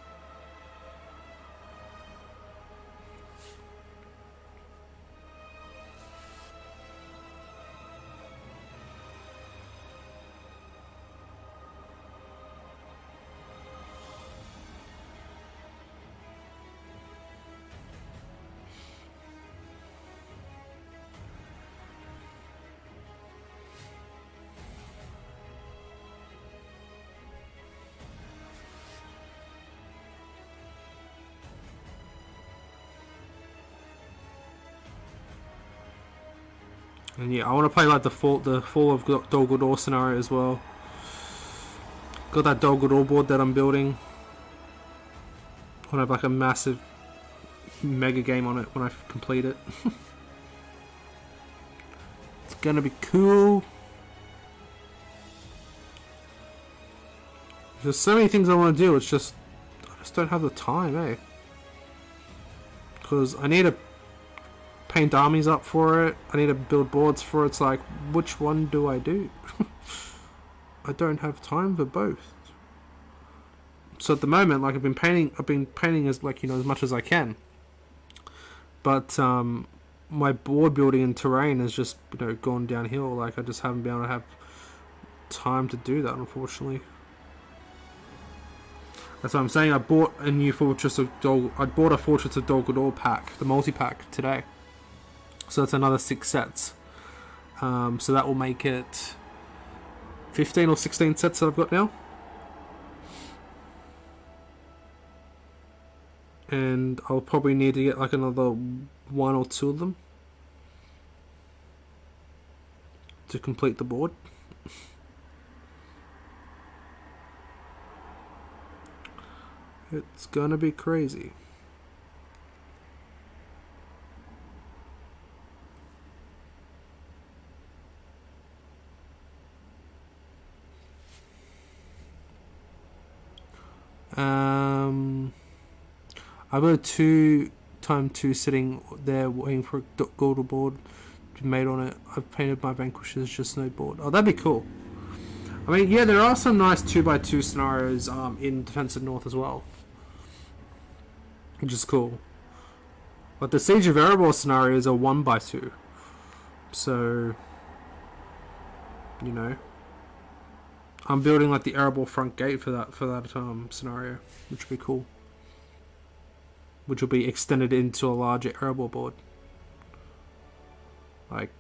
[SPEAKER 1] And yeah, I want to play like the fall of Dol Guldur scenario as well. Got that Dol Guldur board that I'm building. I want to have like a massive mega game on it when I complete it. It's gonna be cool. There's so many things I want to do. It's just I just don't have the time, eh? Because I need to paint armies up for it. I need to build boards for it. It's like, which one do I do? I don't have time for both. So at the moment, like I've been painting as like, you know, as much as I can. But my board building and terrain has just, you know, gone downhill. Like I just haven't been able to have time to do that, unfortunately. That's what I'm saying. I bought a new Fortress of I bought a Fortress of Dol Guldur pack, the multi-pack, today. So that's another 6 sets. So that will make it 15 or 16 sets that I've got now. And I'll probably need to get like another 1 or 2 of them to complete the board. It's gonna be crazy. I've got a 2x2 sitting there waiting for a Guldur board to be made on it. I've painted my Vanquishers, just no board. Oh, that'd be cool. I mean, yeah, there are some nice 2x2 scenarios in Defense of North as well, which is cool. But the Siege of Erebor scenarios are 1x2. So, you know, I'm building like the Erebor front gate for that scenario, which would be cool. Which will be extended into a larger Erebor board. Like,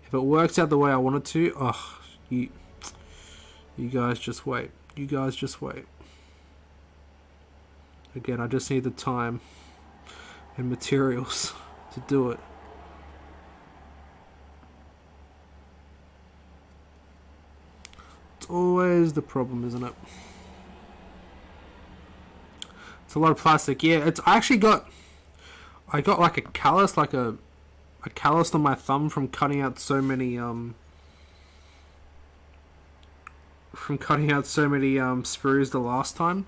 [SPEAKER 1] if it works out the way I want it to, you guys just wait. You guys just wait. Again, I just need the time and materials to do it. It's always the problem, isn't it? It's a lot of plastic. Yeah, it's I got like a callus, like a callus on my thumb from cutting out so many sprues the last time.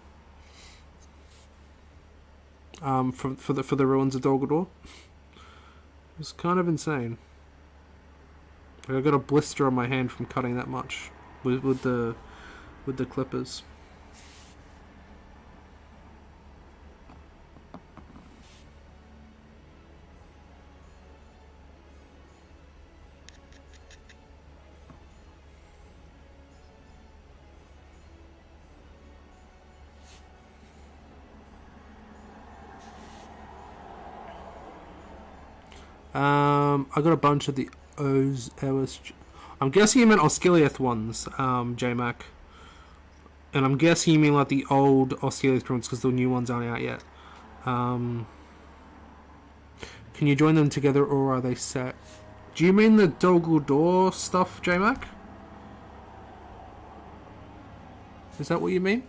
[SPEAKER 1] For the ruins of Dol Guldur. It's kind of insane. Like I got a blister on my hand from cutting that much with the clippers. I got a bunch of the I'm guessing you meant Osgiliath ones, J-Mac. And I'm guessing you mean like the old Osgiliath ones because the new ones aren't out yet. Can you join them together or are they set? Do you mean the Dol Guldur stuff, J-Mac? Is that what you mean?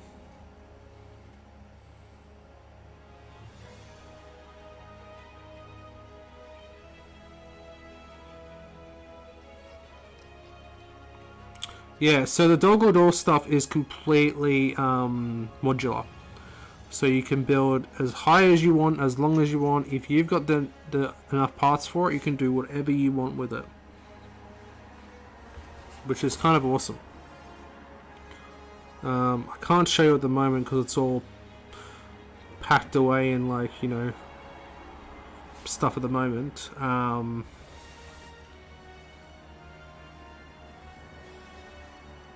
[SPEAKER 1] Yeah, so the Dol Guldur stuff is completely modular. So you can build as high as you want, as long as you want. If you've got the enough parts for it, you can do whatever you want with it. Which is kind of awesome. I can't show you at the moment because it's all packed away in, like, you know, stuff at the moment.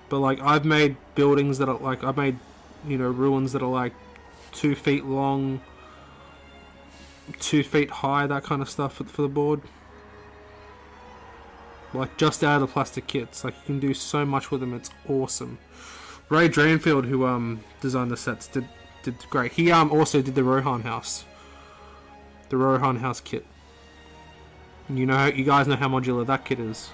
[SPEAKER 1] But like I've made buildings that are like you know, ruins that are like 2 feet long, 2 feet high, that kind of stuff for the board. Like just out of the plastic kits. Like you can do so much with them. It's awesome. Ray Drainfield, who designed the sets, did great. He also did the Rohan house. The Rohan house kit. You guys know how modular that kit is.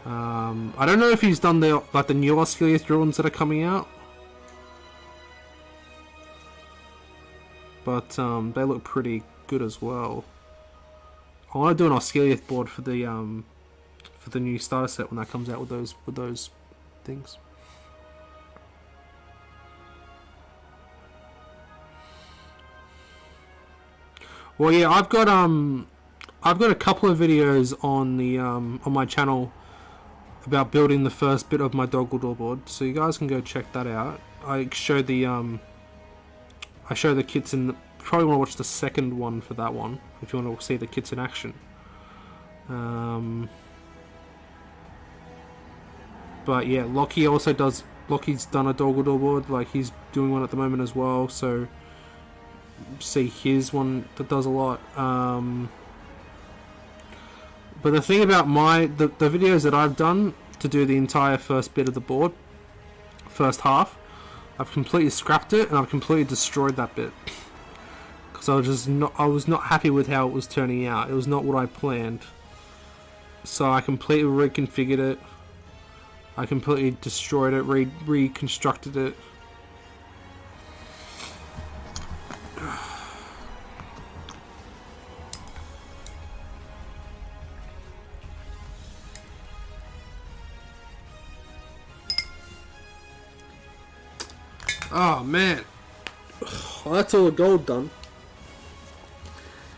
[SPEAKER 1] I don't know if he's done the new Osculus drones that are coming out, but they look pretty good as well. I want to do an Osculus board for the new starter set when that comes out with those things. Well, yeah, I've got a couple of videos on the on my channel about building the first bit of my Doggle board, so you guys can go check that out. I show the kits in. Probably want to watch the second one for that one if you want to see the kits in action. But yeah, Lockie's done a Doggle board. Like, he's doing one at the moment as well. So see his one that does a lot. But the thing about the videos that I've done to do the entire first bit of the board, first half, I've completely scrapped it and I've completely destroyed that bit. Because I was not happy with how it was turning out. It was not what I planned. So I completely reconfigured it. I completely destroyed it, reconstructed it. Oh man, well, that's all the gold done.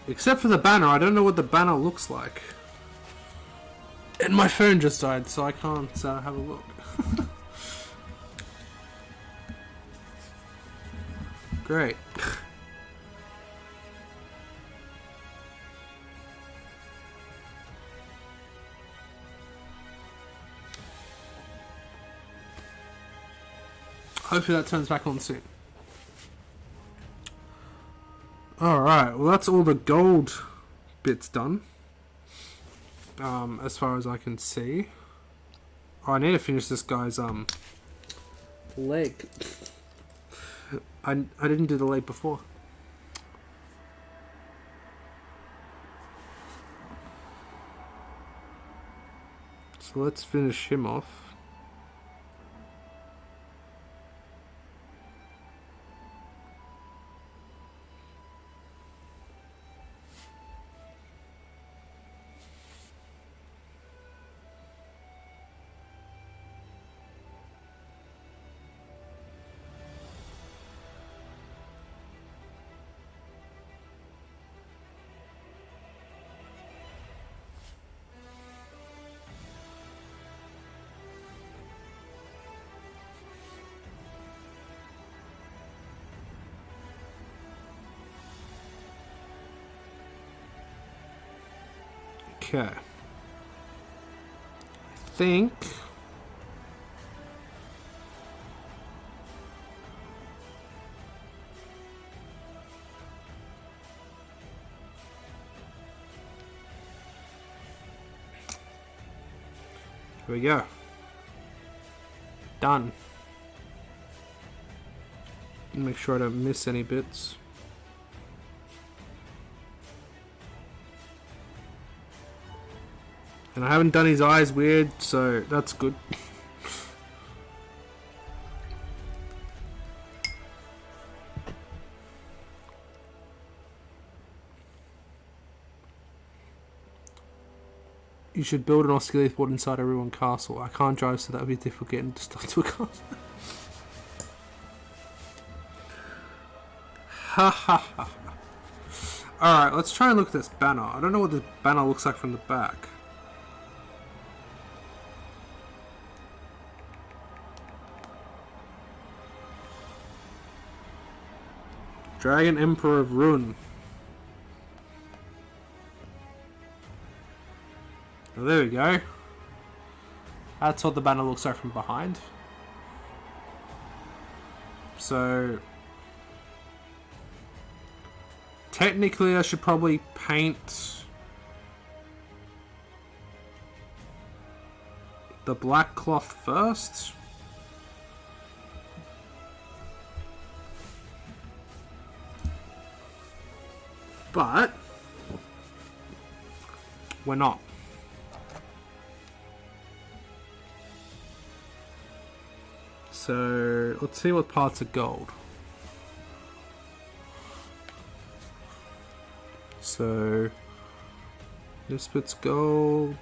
[SPEAKER 1] Except for the banner. I don't know what the banner looks like. And my phone just died, so I can't have a look. Great. Hopefully that turns back on soon. Alright, well that's all the gold bits done. As far as I can see. Oh, I need to finish this guy's leg. I didn't do the leg before. So let's finish him off. Okay. I think here we go. Done. Make sure I don't miss any bits. And I haven't done his eyes weird, so that's good. You should build an Osculus board inside everyone castle. I can't drive, so that would be difficult getting stuff to a castle. Ha ha ha. Alright, let's try and look at this banner. I don't know what the banner looks like from the back. Dragon Emperor of Ruin. Oh, there we go. That's what the banner looks like from behind. So technically I should probably paint the black cloth first. But we're not. So let's see what parts are gold. So this bit's gold.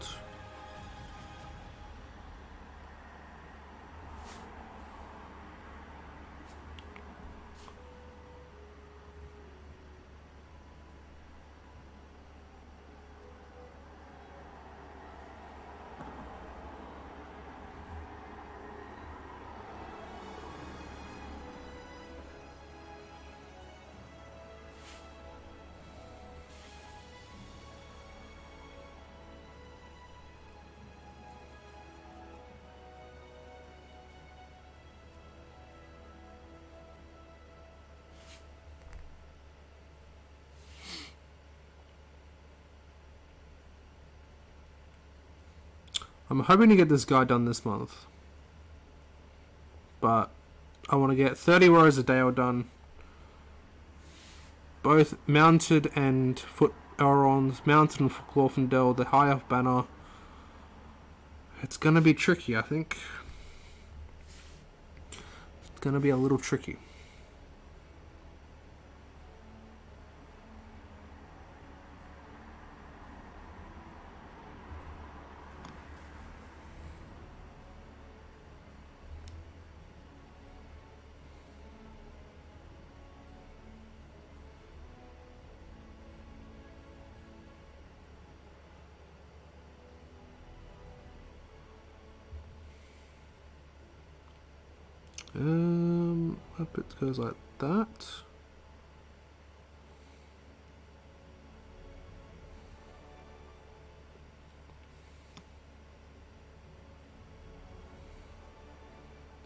[SPEAKER 1] I'm hoping to get this guy done this month, but I want to get 30 rows of Dale done, both mounted and foot ailerons, mounted and Glorfindel, the high up banner. It's going to be tricky, I think. It's going to be a little tricky. Up it goes like that.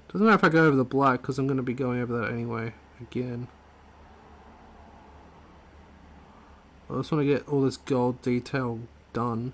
[SPEAKER 1] Doesn't matter if I go over the black, because I'm going to be going over that anyway, again. I just want to get all this gold detail done.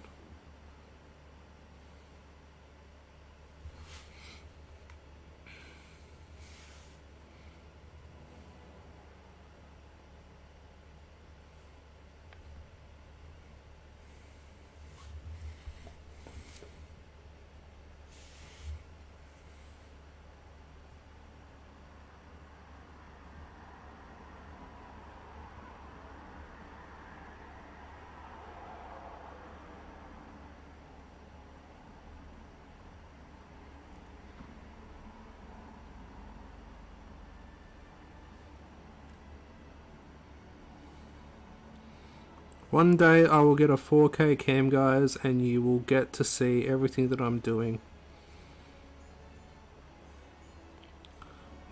[SPEAKER 1] One day I will get a 4K cam, guys, and you will get to see everything that I'm doing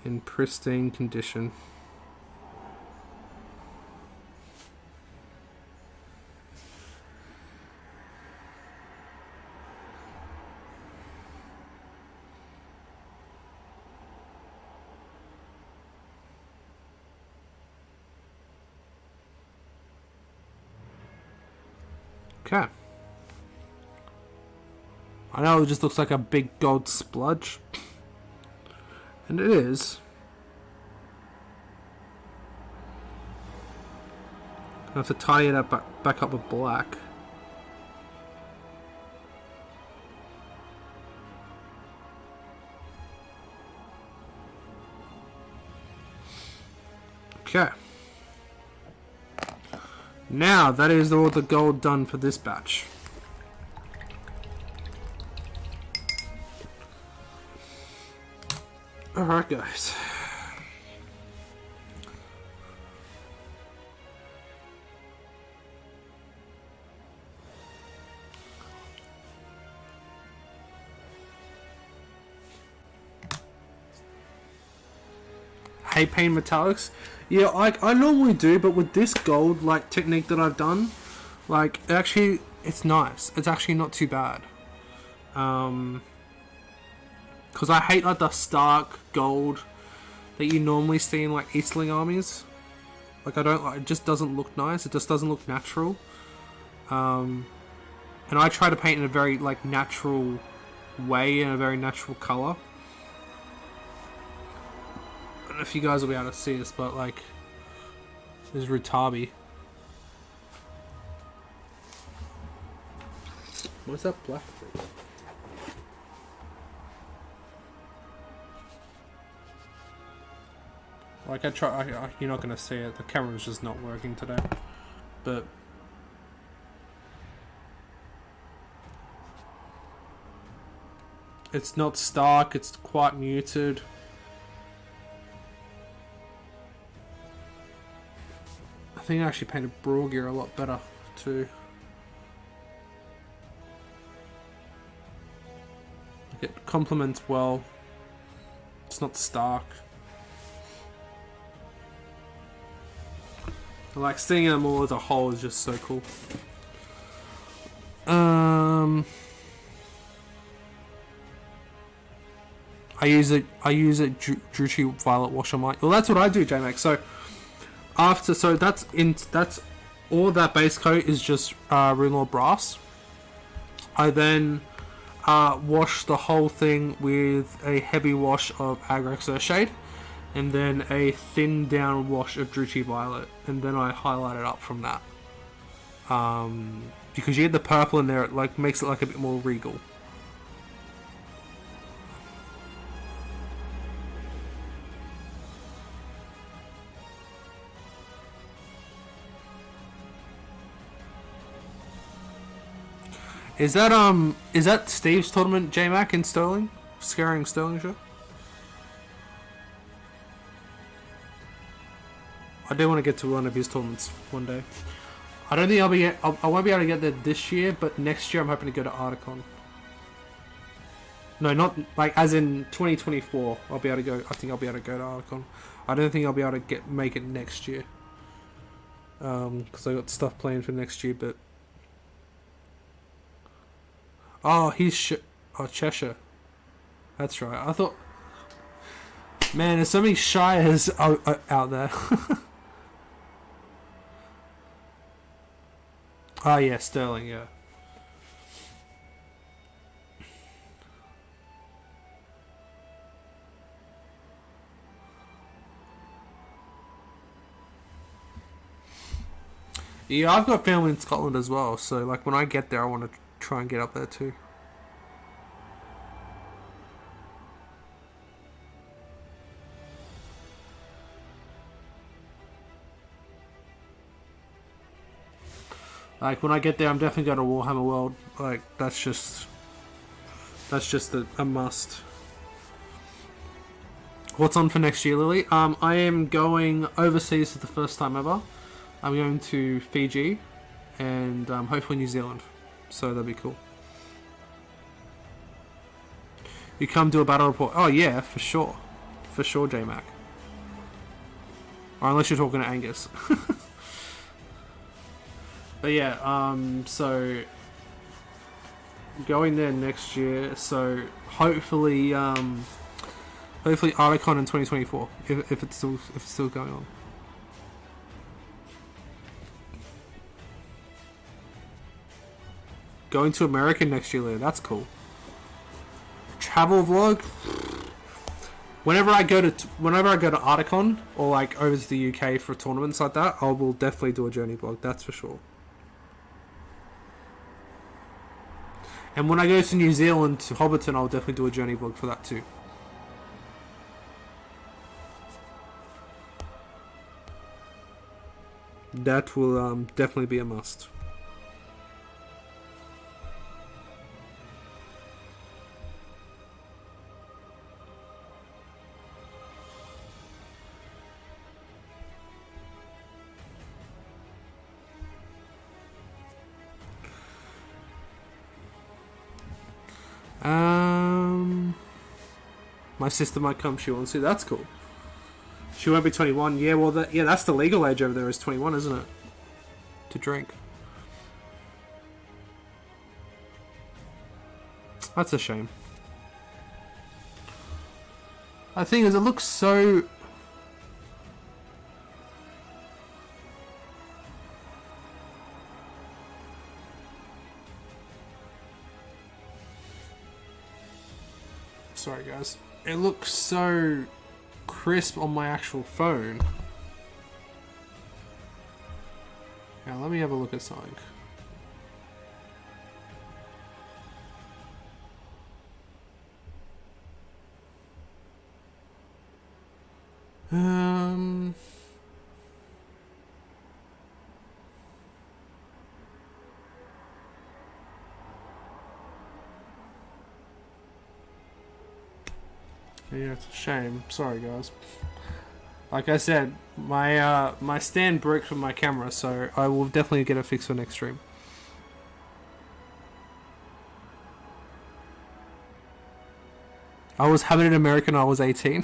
[SPEAKER 1] in pristine condition. Okay. I know it just looks like a big gold spludge. And it is. I have to tidy it up back up with black. Okay. Now, that is all the gold done for this batch. Alright, guys. Hate paint metallics. Yeah, I normally do, but with this gold like technique that I've done, like actually it's nice. It's actually not too bad. Because I hate like the stark gold that you normally see in like Eastling armies. Like I don't like. It just doesn't look nice. It just doesn't look natural. And I try to paint in a very like natural way, in a very natural color. I don't know if you guys will be able to see this, but like, this is Rutabi. What's that black thing? Like you're not gonna see it. The camera's just not working today. But it's not stark. It's quite muted. I think I actually painted Brogear a lot better too. Like it complements well. It's not stark. Like seeing them all as a whole is just so cool. I use a Druchii Violet wash on my. Well, that's what I do, JMax. So that's all that base coat is just Runelord Brass. I then wash the whole thing with a heavy wash of Agrax Earthshade, and then a thin down wash of Druchii Violet, and then I highlight it up from that. Because you get the purple in there, it like makes it like a bit more regal. Is that Steve's tournament, J-Mac in Sterling? Scaring Sterlingshire? I do want to get to one of his tournaments one day. I don't think I won't be able to get there this year, but next year I'm hoping to go to Articon. No, not like as in 2024. I'll be able to go. I think I'll be able to go to Articon. I don't think I'll be able to make it next year. Because I got stuff planned for next year, but. Oh, Cheshire. That's right. I thought. Man, there's so many Shires out there. Oh yeah, Sterling, yeah. Yeah, I've got family in Scotland as well, so like when I get there I want to try and get up there too. Like when I get there, I'm definitely going to Warhammer World. Like that's just a must. What's on for next year, Lily? I am going overseas for the first time ever. I'm going to Fiji and hopefully New Zealand. So that'd be cool. You come do a battle report? Oh yeah, for sure, J-Mac. Or unless you're talking to Angus. But yeah, so going there next year. So hopefully Articon in 2024, if it's still going on. Going to America next year, Leo. That's cool. Travel vlog. Whenever I go to Articon or like over to the UK for tournaments like that, I will definitely do a journey vlog. That's for sure. And when I go to New Zealand, to Hobbiton, I'll definitely do a journey vlog for that too. That will definitely be a must. My sister might come. She wants to. That's cool. She won't be 21. Yeah, well, that's the legal age over there is 21, isn't it? To drink. That's a shame. The thing is, it looks so... Sorry, guys. It looks so crisp on my actual phone. Now, let me have a look at something. Um. Yeah, it's a shame. Sorry, guys. Like I said, my stand broke from my camera, so I will definitely get it fixed for next stream. I was having an American. I was 18.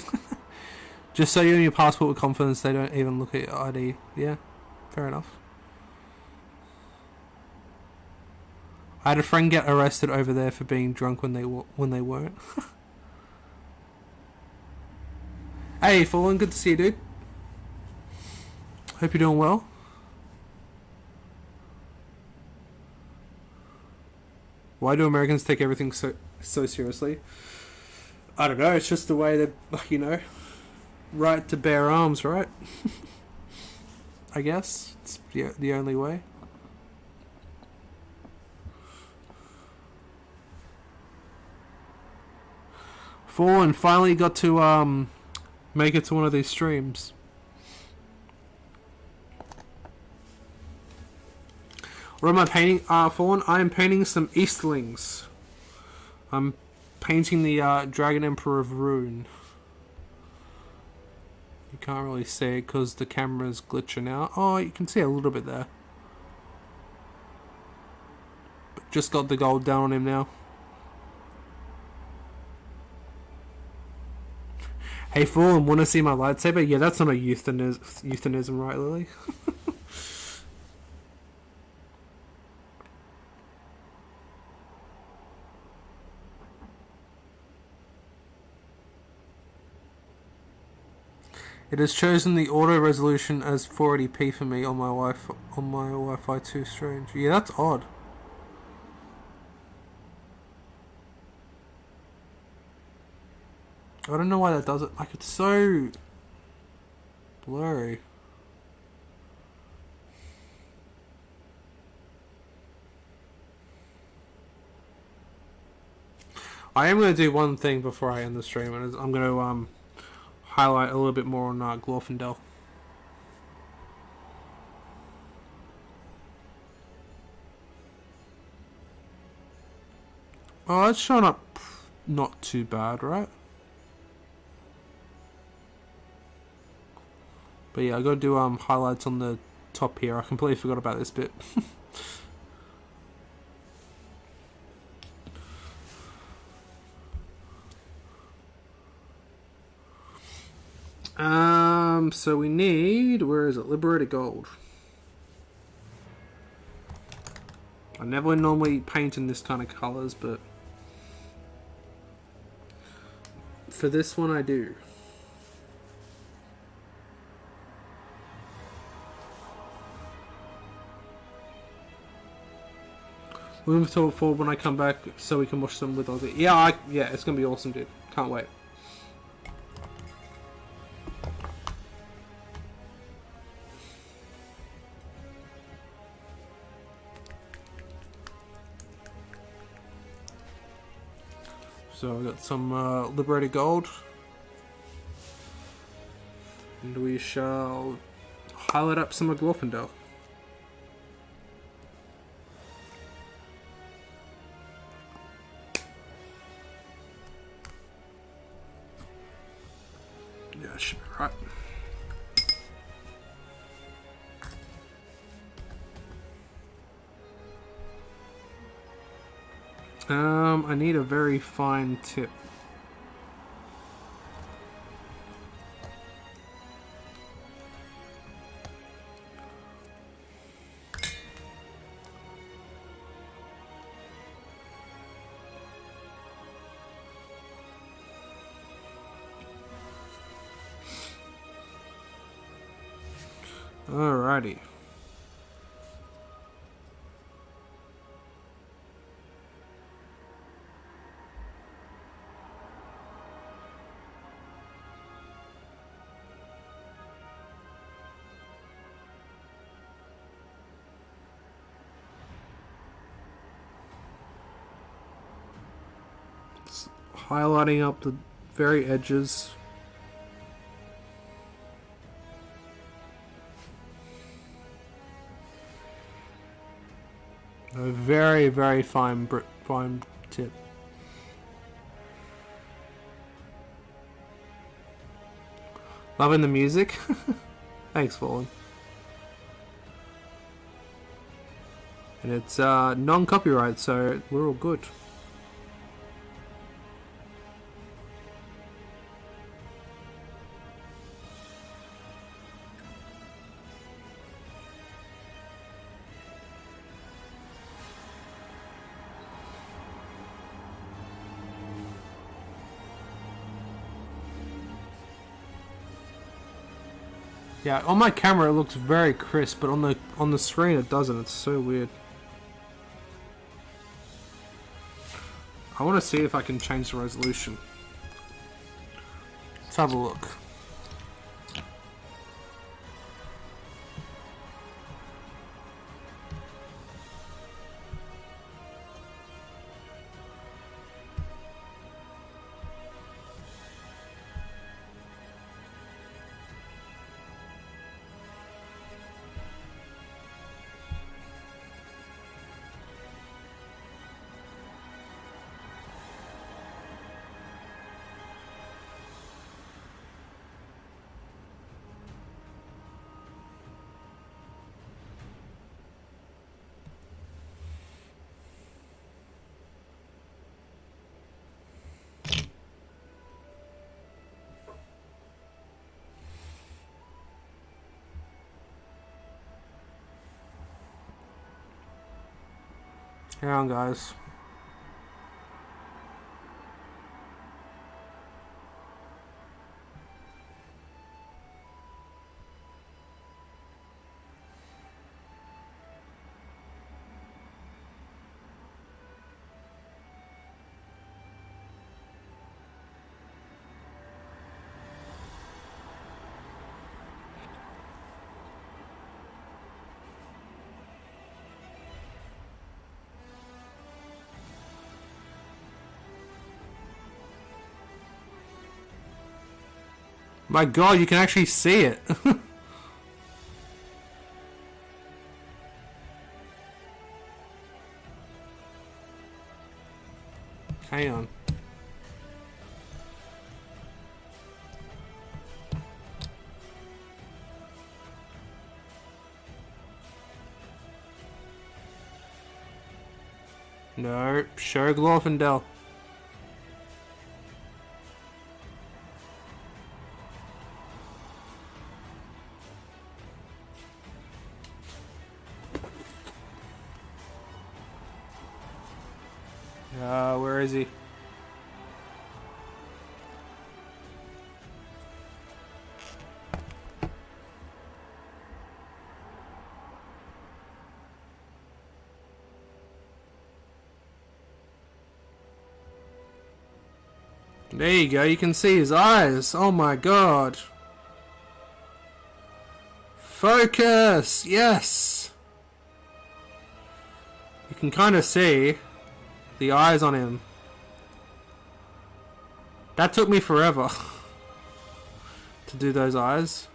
[SPEAKER 1] Just so you're in your passport with confidence, they don't even look at your ID. Yeah, fair enough. I had a friend get arrested over there for being drunk when they weren't. Hey, Fallen, good to see you, dude. Hope you're doing well. Why do Americans take everything so seriously? I don't know. It's just the way that, right to bear arms, right? I guess it's the only way. Fallen finally got to make it to one of these streams. What am I painting? Fallen, I am painting some Easterlings. I'm painting the Dragon Emperor of Rune. You can't really see it because the camera's glitching out. Oh, you can see a little bit there. But just got the gold down on him now. Hey, Fallen, want to see my lightsaber? Yeah, that's not a euthanism, right, Lily? It has chosen the auto resolution as 480p for me on my Wi-Fi. Too strange. Yeah, that's odd. I don't know why that does it. Like, it's so blurry. I am going to do one thing before I end the stream, and I'm going to highlight a little bit more on Glorfindel. Oh, it's showing up not too bad, right? But yeah, I gotta do highlights on the top here. I completely forgot about this bit. So we need, where is it? Liberated gold. I never normally paint in this kind of colours, but for this one I do. We'll move forward when I come back so we can watch them with Ozzy. Yeah, it's gonna be awesome, dude. Can't wait. So I got some liberated gold, and we shall highlight up some of Glorfindel. Yeah, should be right. I need a very fine tip. Alrighty. Highlighting up the very edges. A very, very fine tip. Loving the music. Thanks, Fallen. And it's non-copyright, so we're all good. Yeah, on my camera it looks very crisp, but on the screen it doesn't. It's so weird. I want to see if I can change the resolution. Let's have a look. Hang on, guys. My god, you can actually see it. Hang on. No, show Glorfindel. Where is he? There you go, you can see his eyes. Oh my god. Focus! Yes! You can kind of see the eyes on him. That took me forever to do those eyes.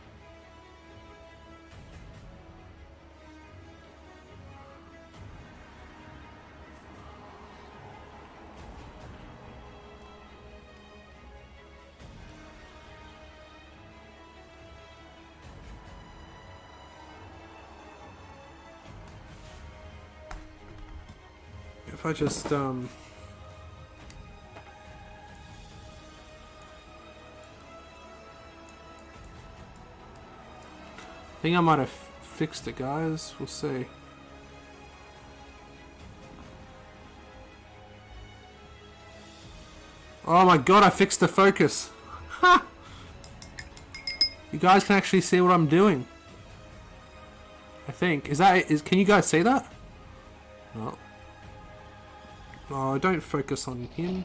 [SPEAKER 1] If I just I think I might have fixed it, guys. We'll see. Oh my god, I fixed the focus. Ha! You guys can actually see what I'm doing. I think. Can you guys see that? No. Oh, don't focus on him.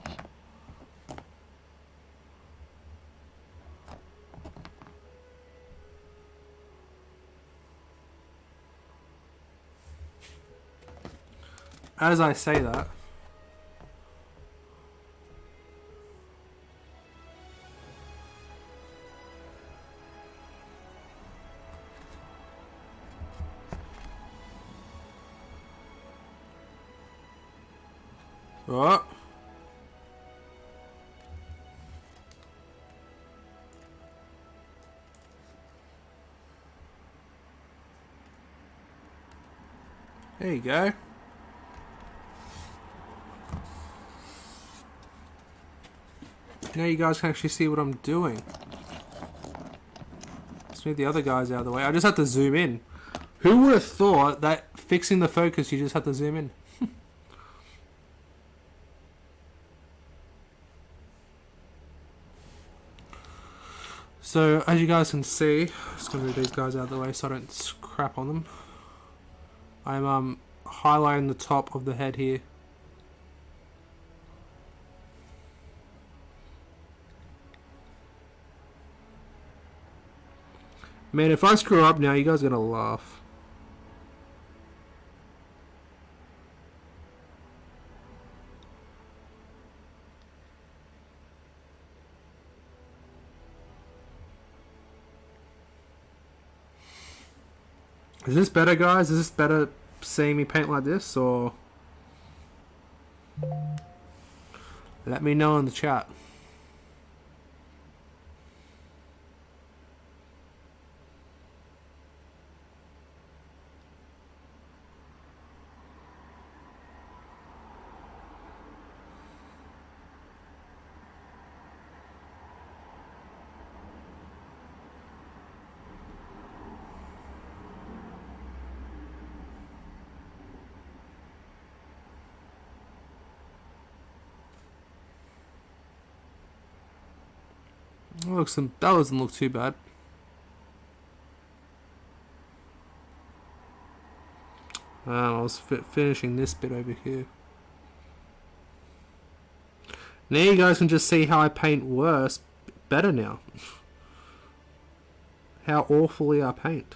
[SPEAKER 1] As I say that, Oh. There you go. Now you guys can actually see what I'm doing. Let's move the other guys out of the way. I just have to zoom in. Who would have thought that fixing the focus, you just have to zoom in? So, as you guys can see, just going to move these guys out of the way so I don't crap on them. I'm highlighting the top of the head here. Man, if I screw up now, you guys are going to laugh. Is this better, guys? Is this better seeing me paint like this, or... Let me know in the chat. That doesn't look too bad. I was finishing this bit over here. Now you guys can just see how I paint better now. How awfully I paint.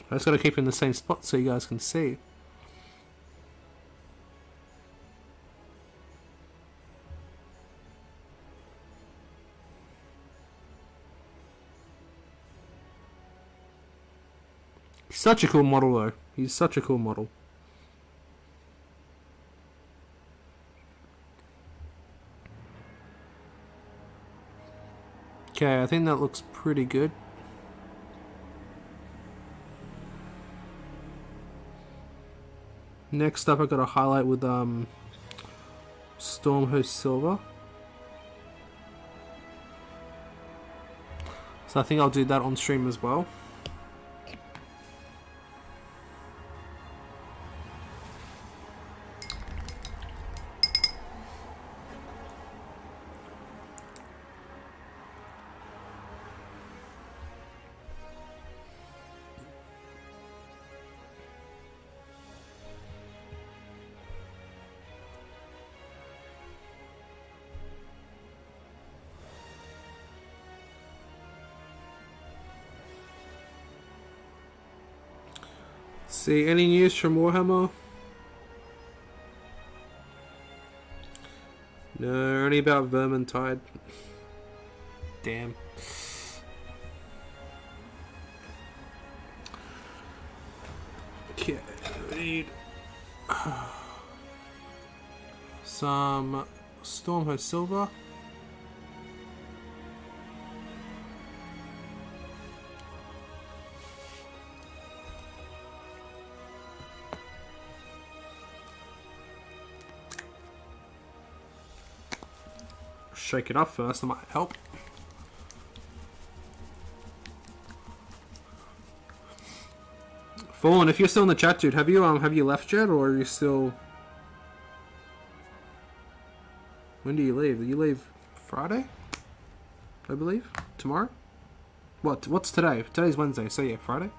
[SPEAKER 1] I just got to keep it in the same spot so you guys can see. Such a cool model though. He's such a cool model. Okay, I think that looks pretty good. Next up, I got a highlight with Stormhost Silver. So I think I'll do that on stream as well. See, any news from Warhammer? No, only about Vermintide. Damn. Okay, we need some Stormhost Silver. Shake it up first, that might help. Fallen, if you're still in the chat, dude, have you left yet, or are you still? When do you leave? You leave Friday, I believe. Tomorrow? What's today? Today's Wednesday, so yeah, Friday.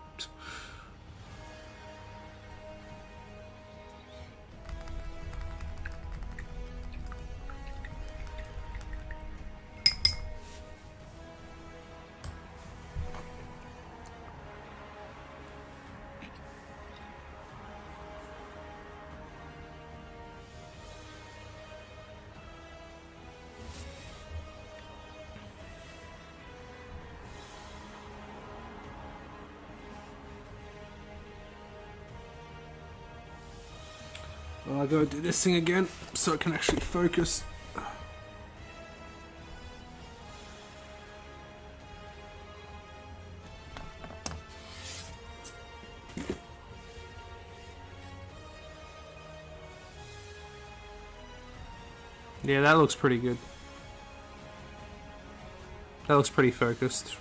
[SPEAKER 1] I'll go do this thing again so it can actually focus. Yeah, that looks pretty good. That looks pretty focused.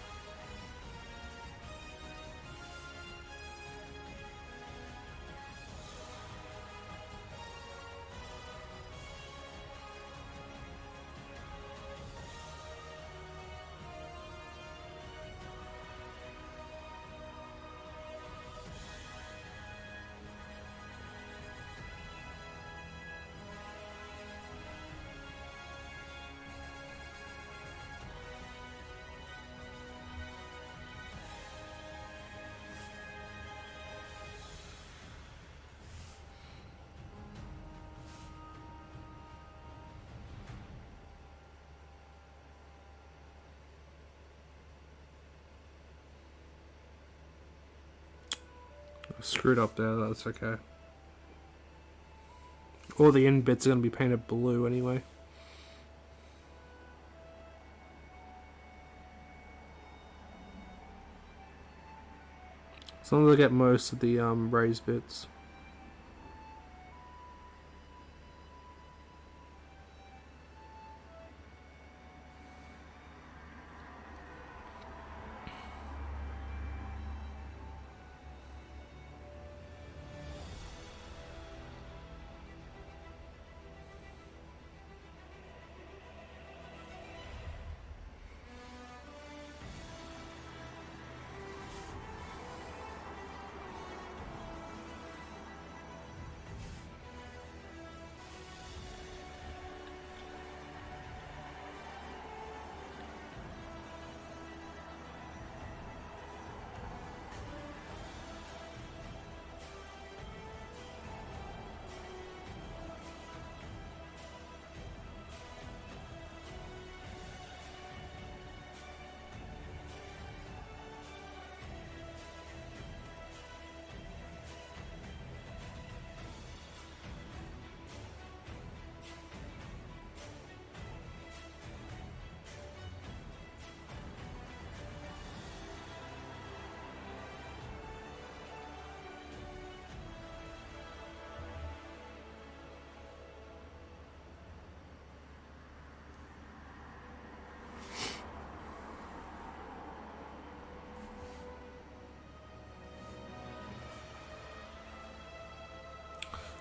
[SPEAKER 1] Screwed up there, that's okay. All the end bits are going to be painted blue anyway. As long as I get most of the raised bits.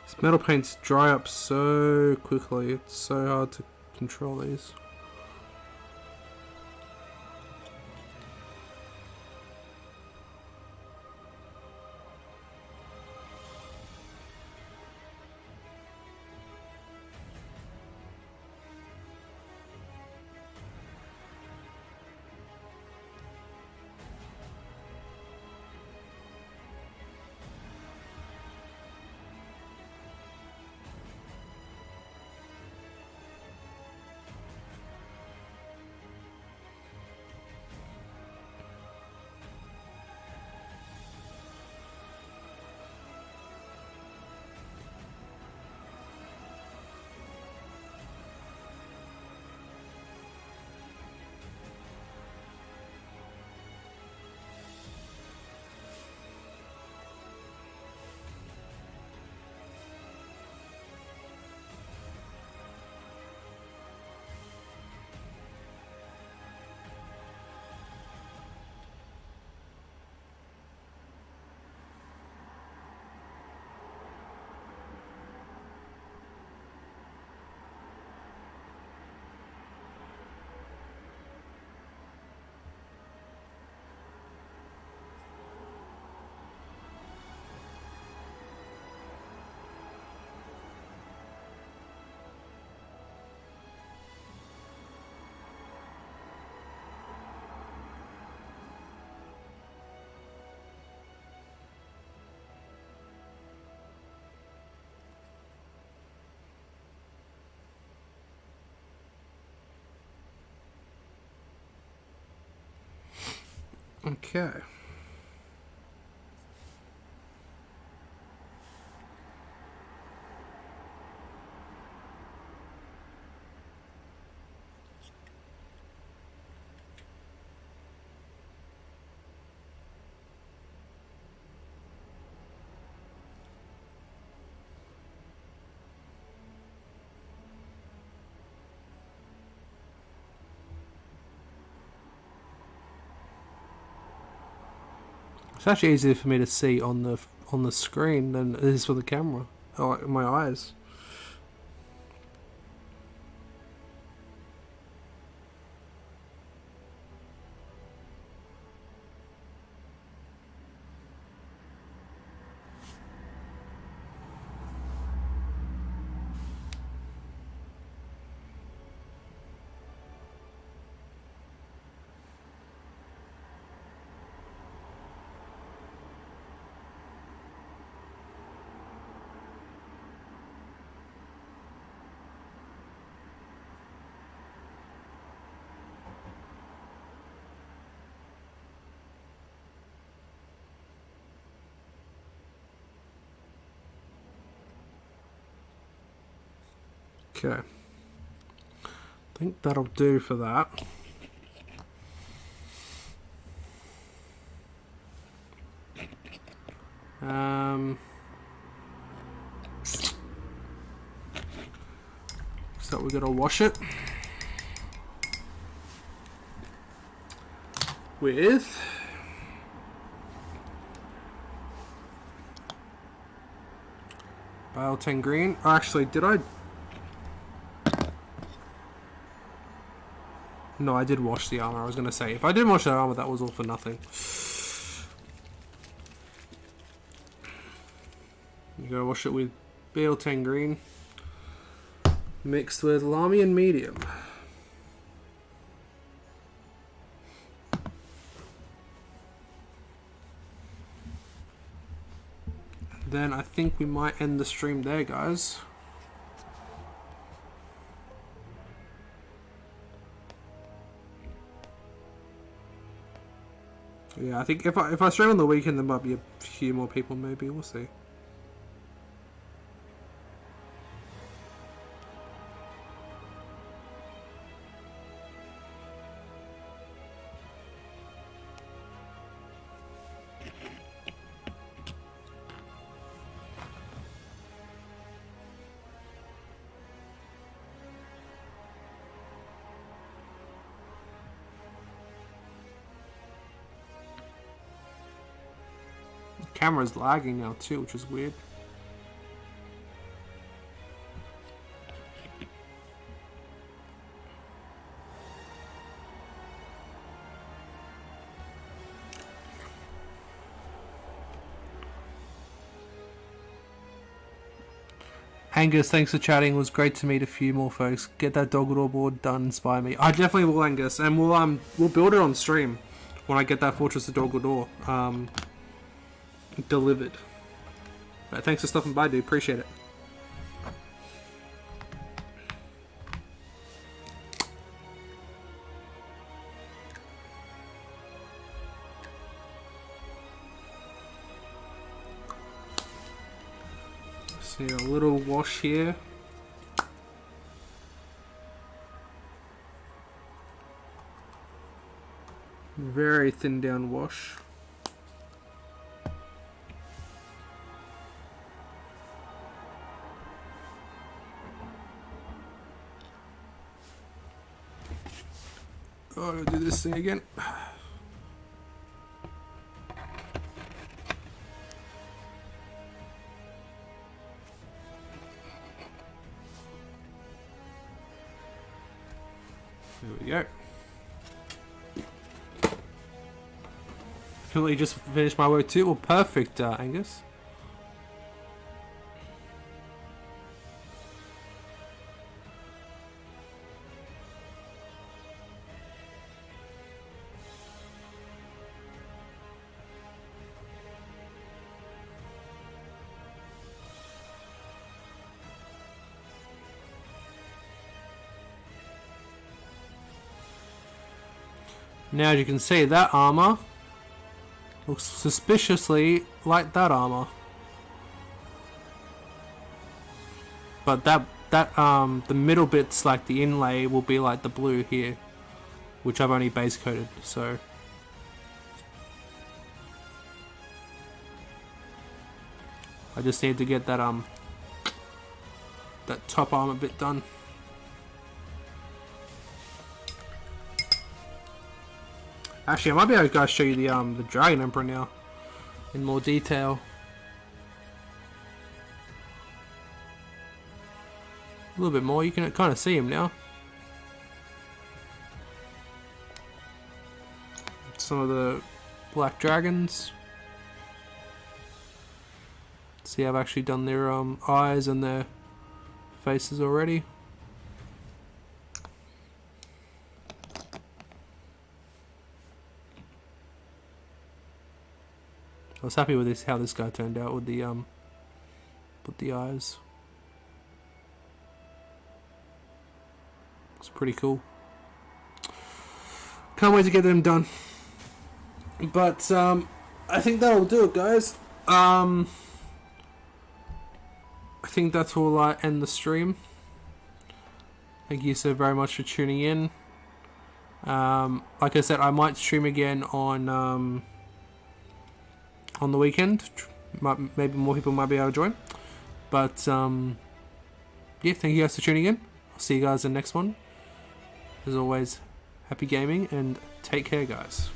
[SPEAKER 1] These metal paints dry up so quickly, it's so hard to control these. Okay. It's actually easier for me to see on the screen than it is for the camera. Oh, my eyes. Okay. I think that'll do for that. So we gotta wash it with Bale 10 green. Actually, did I? No, I did wash the armor. I was gonna say, if I didn't wash the armor, that was all for nothing. You gotta wash it with Bale 10 green mixed with Lamian medium. Then I think we might end the stream there, guys. Yeah, I think if I stream on the weekend, there might be a few more people. Maybe we'll see. Camera's lagging now too, which is weird. Angus, thanks for chatting. It was great to meet a few more folks. Get that Doggador board done, inspire me. I definitely will, Angus, and we'll build it on stream when I get that Fortress of Doggador delivered. But thanks for stopping by, dude. Appreciate it. See a little wash here. Very thin down wash. Oh, I'll do this thing again. There we go. Completely just finished my work too. Well, perfect, Angus. Now, as you can see, that armor looks suspiciously like that armor, but the middle bits, like the inlay, will be like the blue here, which I've only base coated. So I just need to get that top armor bit done. Actually, I might be able to guys show you the Dragon Emperor now. in more detail. A little bit more, you can kind of see him now. Some of the black dragons. See, I've actually done their eyes and their faces already. I was happy with this, how this guy turned out with the eyes. It's pretty cool. Can't wait to get them done. But I think that'll do it, guys. I think that's all I end the stream. Thank you so very much for tuning in. Like I said, I might stream again on the weekend. Maybe more people might be able to join. But yeah, thank you guys for tuning in. I'll see you guys in the next one. As always, happy gaming and take care, guys.